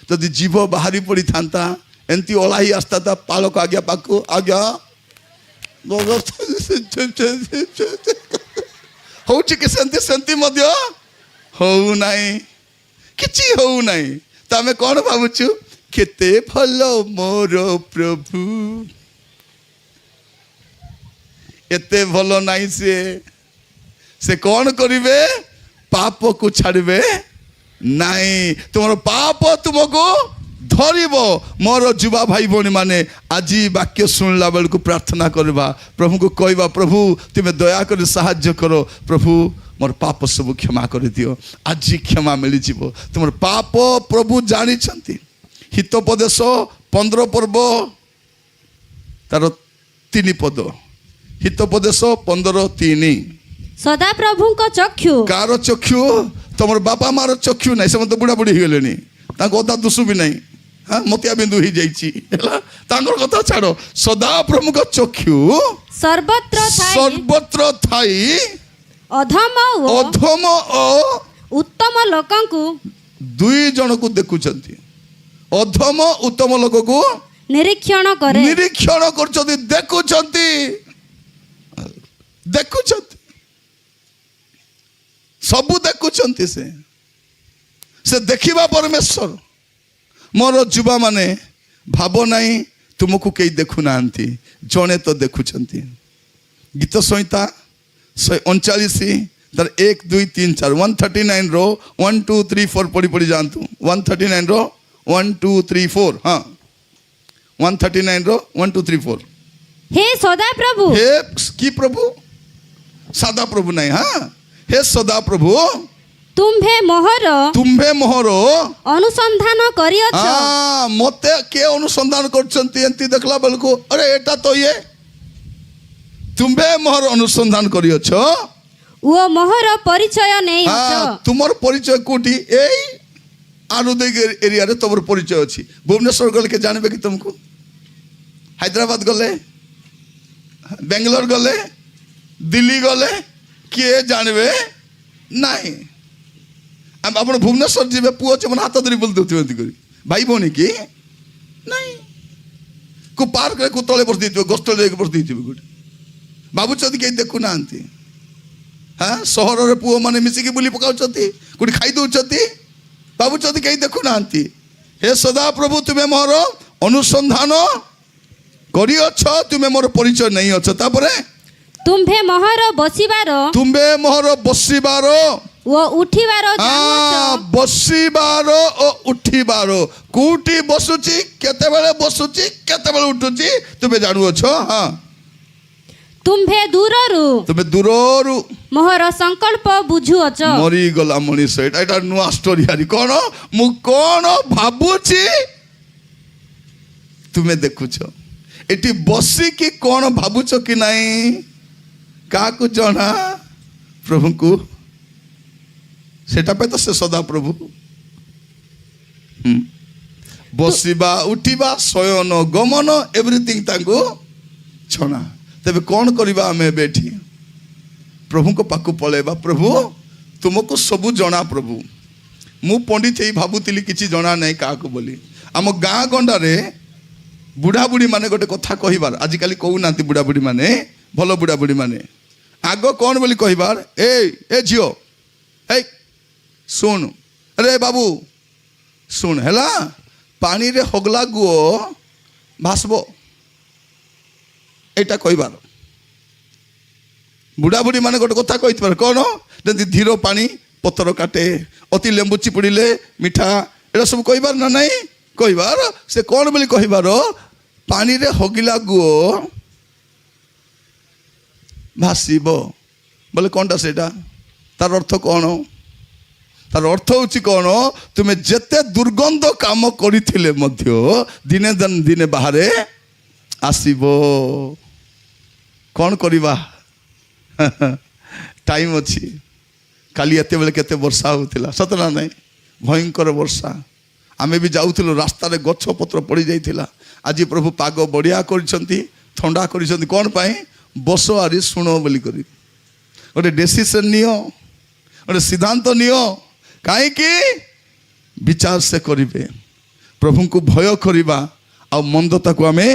जदि जीव बाहरी पड़ी था एमती ओलाई आसता था पालक आज्ञा पाक आज्ञा हो सेमती हो नाई किछि हो नाई तो आमे कौन भावुचु केते भल मोर प्रभु एते भल नाई से कौन करिवे पाप को छाड़िबे नहीं तुम पाप तुमको धरब मोर जुवा भाई भौणी माने आज वाक्य शुणला बेल को प्रार्थना करवा प्रभु को कहवा प्रभु तुम्हें दया कर साहाय्य करो प्रभु मोर पाप सब क्षमा कर दियो आज क्षमा मिल जीवो तुम पाप प्रभु जानी हितोपदेश 15 पर्व ତାର 3 ପଦ ହିତୋପଦେଶ 15:3
ସଦାପ୍ରଭୁଙ୍କ ଚକ୍ଷୁ
କାର ଚକ୍ଷୁ ତମର ବାପା ମାର ଚକ୍ଷୁ ନାହିଁ ସେମାନେ ତ ବୁଢ଼ା ବୁଢ଼ୀ ହେଇଗଲେଣି ତାଙ୍କ ଅଧା ଦୋଷ ବି ନାହିଁ ହଁ ମୋତିଆ ବିନ୍ଦୁ ହେଇଯାଇଛି ହେଲା ତାଙ୍କର କଥା ଛାଡ଼ ସଦାପ୍ରଭୁଙ୍କ ଚକ୍ଷୁ ସର୍ବତ୍ର ଥାଇ ଅଧମ ଓ
ଉତ୍ତମ ଲୋକଙ୍କୁ
2 ଜଣକୁ ଦେଖୁଛନ୍ତି ଅଧମ ଉତ୍ତମ ଲୋକକୁ
ନିରୀକ୍ଷଣ
କରୁଛନ୍ତି ଦେଖୁଛନ୍ତି ସବୁ ଦେଖୁଛନ୍ତି ସେ ଦେଖିବା ପରମେଶ୍ୱର ମୋର ଯୁବା ମାନେ ଭାବ ନାହିଁ ତୁମକୁ କେହି ଦେଖୁନାହାନ୍ତି ଜଣେ ତ ଦେଖୁଛନ୍ତି ଗୀତ ସଂହିତା 139 ତାର 1 2 3 4 139 ର 1 2 3 4 ପଢି ଯାଆନ୍ତୁ 139 ର 1 2 3 4 ହଁ 139 ର 1 2 3 4
हे सदाप्रभु
हे की प्रभु सदा प्रभु नहीं हाँ हे सदा प्रभु
तुम्भे मोहर अनुसंधान करियछ
हाँ मते के अनुसंधान करछंती एंती देखला बेलको अरे एटा तो ये तुम्भे मोहर अनुसंधान करियछ
वो मोहर परिचय नहीं
हाँ तुमर परिचय कोठी एई आनुदेग एरिया रे तमर परिचय अछि भुवनेश्वर गले के जानबे कि तुमको हैदराबाद गले बेंगलोर गले दिल्ली गले किए जानबे नहीं आपण भुवनेश्वर जीवे पुओ चमन हाथ धरी बोल देउथि भाई भौणी की नहीं को पार्क रे को तळे बस देथिबे गोस्टल रे बस देथिबे गुड बाबू चोदी के देखु नांती हां शहर रे पुओ माने मिसी के बुली पकाउचती कुडी खाई दउचती बाबू चोदी के देखु नांती हे सदा प्रभु तुमे मोर अनुसंधान करियछ तुमे मोर परिचय नहीं अछ तापरे
तुम्भे मोहर बसिबार वो उठिबार
बसिबार ओ उठिबार कोठी बसुची केतेबेले बसुची केतेबेले उठुची तुमे जानु अछ हां
तुम्भे दूररु मोहर संकल्प बुझु अछ
मरी गला मनीष एटा नुआ स्टोरी हारी कोन मु कोन भाबुची तुमे देखुछ एटी बसी की कोन भाबुछ कि नहीं काकू जना प्रभु को सेटा पे तो से सदा प्रभु बसिबा उठिबा शयन गमन एवरीथिंग तांको छना तबे कौन करिबा हमें बैठी प्रभु को पाकु पळेबा प्रभु तुमको सबु जना प्रभु मु पंडित ही भाबुतिली किछि जना नहीं काकू बोली आम गाँ गंडा रे बुढ़ा बुढ़ी माने गोटे कथा कहिबार आजिकाली कहू नांती बुढ़ा बुढ़ी माने भलो बुढ़ा बुढ़ी माने आगो कौन बोली कहिबार ए झियो हे सुन अरे बाबू सुन हैला पानी रे हगला गुओ भासबो एटा कहिबार बुढ़ा बुढ़ी माने गोटे कथा कहितबार कौन जदि धीरो पानी पत्थर काटे अति लेंबू चिपुड़िले मीठा एटा सब कहिबार ना नहीं कहिबार से कौन बोली कहिबार पानी रे हगिला गुओ भासीबो बोले कौनटा सेटा तार अर्थ कौन तार अर्थ होची कौन तुमे जेते दुर्गंध काम करिथिले मध्य दिने दिने बाहरे आसीबो कौन करिबा टाइम अछि काली एते बेले केते वर्षा होतिला सतना नहीं भयंकर वर्षा आमे भी जाउथिलो रास्ता रे गछ पत्र पड़ी जाइथिला आज प्रभु पाग बढ़िया करिसंती ठंडा करिसंती कौन पाई बस आरी शुण बोली करी गोटे डिसीजन नियो गोटे सिद्धांत नियो काई कि विचार से करिवे प्रभु को भय करिबा आ मंदता को आमे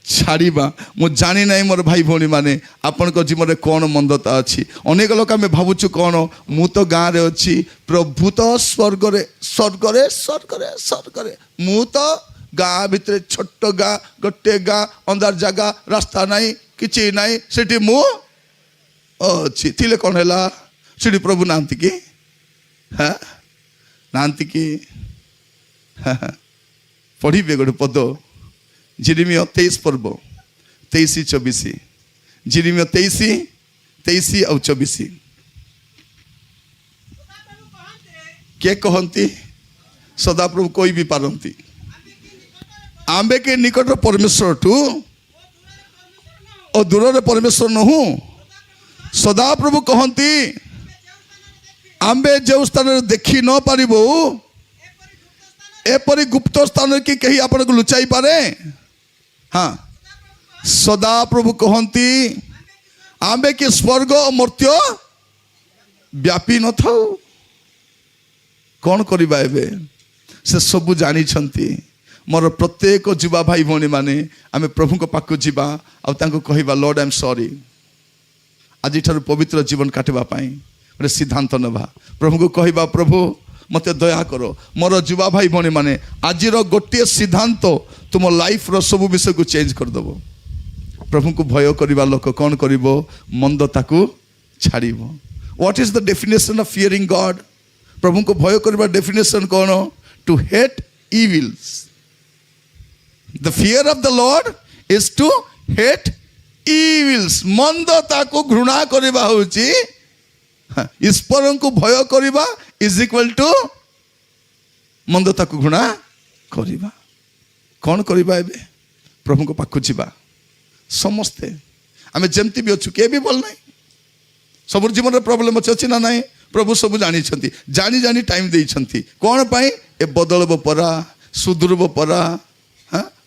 छाड़िबा मु जानी नहीं मोर भाई भौणी माने आपण को जीवन रे कौन मंदता अछि अनेक लोक आमे भाबुछु कौन मु तो गाँ रे अछि प्रभु तो स्वर्ग रे मु तो गाँ भितर छोट गाँ गोटे गाँ अंधार जगह रास्ता नहीं किछि नहीं सेठी मु अछि थिले कौन हैला सेठी प्रभु नांती की हाँ नांती की पढ़िबे गोटे पद जिरिमिया 23 पर्व 23-24 जिरिमिया 23 और 24 के कहती सदाप्रभु कोई भी पारती आंबे के निकट परमेश्वर ठू ଓ ଦୂରରେ ପରମେଶ୍ୱର ନୁହଁ। ସଦାପ୍ରଭୁ କହନ୍ତି ଆମ୍ଭେ ଯେଉଁ ସ୍ଥାନରେ ଦେଖି ନ ପାରିବୁ ଏପରି ଗୁପ୍ତ ସ୍ଥାନରେ କି କେହି ଆପଣଙ୍କୁ ଲୁଚାଇ ପାରେ। ହଁ, ସଦାପ୍ରଭୁ କହନ୍ତି ଆମ୍ଭେ କି ସ୍ୱର୍ଗ ଓ ମର୍ତ୍ତ୍ୟ ବ୍ୟାପି ନଥାଉ। କ'ଣ କରିବା ଏବେ? ସେ ସବୁ ଜାଣିଛନ୍ତି। ମୋର ପ୍ରତ୍ୟେକ ଯୁବା ଭାଇ ଭଉଣୀମାନେ ଆମେ ପ୍ରଭୁଙ୍କ ପାଖକୁ ଯିବା ଆଉ ତାଙ୍କୁ କହିବା ଲର୍ଡ ଆଇ ଏମ୍ ସରି। ଆଜିଠାରୁ ପବିତ୍ର ଜୀବନ କାଟିବା ପାଇଁ ଗୋଟେ ସିଦ୍ଧାନ୍ତ ନେବା। ପ୍ରଭୁଙ୍କୁ କହିବା ପ୍ରଭୁ ମୋତେ ଦୟା କର। ମୋର ଯୁବା ଭାଇ ଭଉଣୀମାନେ ଆଜିର ଗୋଟିଏ ସିଦ୍ଧାନ୍ତ ତୁମ ଲାଇଫର ସବୁ ବିଷୟକୁ ଚେଞ୍ଜ କରିଦେବ। ପ୍ରଭୁଙ୍କୁ ଭୟ କରିବା ଲୋକ କ'ଣ କରିବ? ମନ୍ଦ ତାକୁ ଛାଡ଼ିବ। What is the definition of fearing God? ପ୍ରଭୁଙ୍କୁ ଭୟ କରିବା ଡେଫିନେସନ୍ କ'ଣ? To hate evils. The fear of the lord is to hate evils. ମନ୍ଦ ତାକୁ ଘୃଣା କରିବା ହେଉଛି ଈଶ୍ୱରଙ୍କୁ ଭୟ କରିବା ଇଜ୍ ଇକ୍ୱାଲ୍ ଟୁ ମନ୍ଦ ତାକୁ ଘୃଣା କରିବା। କ'ଣ କରିବା ଏବେ? ପ୍ରଭୁଙ୍କ ପାଖକୁ ଯିବା ସମସ୍ତେ। ଆମେ ଯେମିତି ବି ଅଛୁ, କିଏ ବି ଭଲ ନାହିଁ। ସବୁ ଜୀବନରେ ପ୍ରୋବ୍ଲେମ୍ ଅଛି ନା ନାହିଁ? ପ୍ରଭୁ ସବୁ ଜାଣିଛନ୍ତି। ଜାଣି ଜାଣି ଟାଇମ୍ ଦେଇଛନ୍ତି। କ'ଣ ପାଇଁ? ଏ ବଦଳିବ ପରା, ସୁଧୁରିବ ପରା,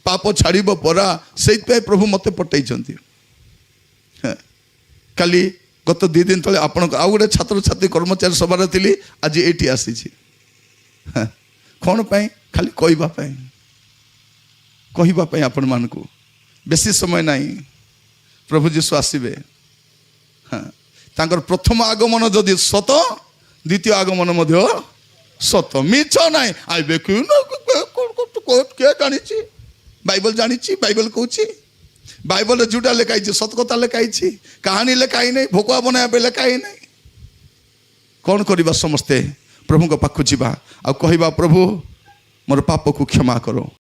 ପାପ ଛାଡ଼ିବ ପରା। ସେଇଥିପାଇଁ ପ୍ରଭୁ ମୋତେ ପଠେଇଛନ୍ତି। କାଲି ଗତ 2 ଦିନ ତଳେ ଆପଣଙ୍କ ଆଉ ଗୋଟେ ଛାତ୍ରଛାତ୍ରୀ କର୍ମଚାରୀ ସଭାରେ ଥିଲି, ଆଜି ଏଇଠି ଆସିଛି। କ'ଣ ପାଇଁ? ଖାଲି କହିବା ପାଇଁ, କହିବା ପାଇଁ ଆପଣମାନଙ୍କୁ। ବେଶୀ ସମୟ ନାହିଁ, ପ୍ରଭୁ ଯୀଶୁ ଆସିବେ। ତାଙ୍କର ପ୍ରଥମ ଆଗମନ ଯଦି ସତ, ଦ୍ୱିତୀୟ ଆଗମନ ମଧ୍ୟ ସତ, ମିଛ ନାହିଁ। ଆଇବେ କିଏ ଜାଣିଛି? ବାଇବଲ ଜାଣିଛି, ବାଇବଲ କହୁଛି। ବାଇବଲରେ ଯେଉଁଟା ଲେଖା ହେଇଛି ସତ କଥା ଲେଖା ହେଇଛି, କାହାଣୀ ଲେଖା ହେଇନାହିଁ, ଭୋକୁଆ ବନାଇବା ପାଇଁ ଲେଖା ହେଇନାହିଁ। କ'ଣ କରିବା? ସମସ୍ତେ ପ୍ରଭୁଙ୍କ ପାଖକୁ ଯିବା ଆଉ କହିବା ପ୍ରଭୁ ମୋର ପାପକୁ କ୍ଷମା କର।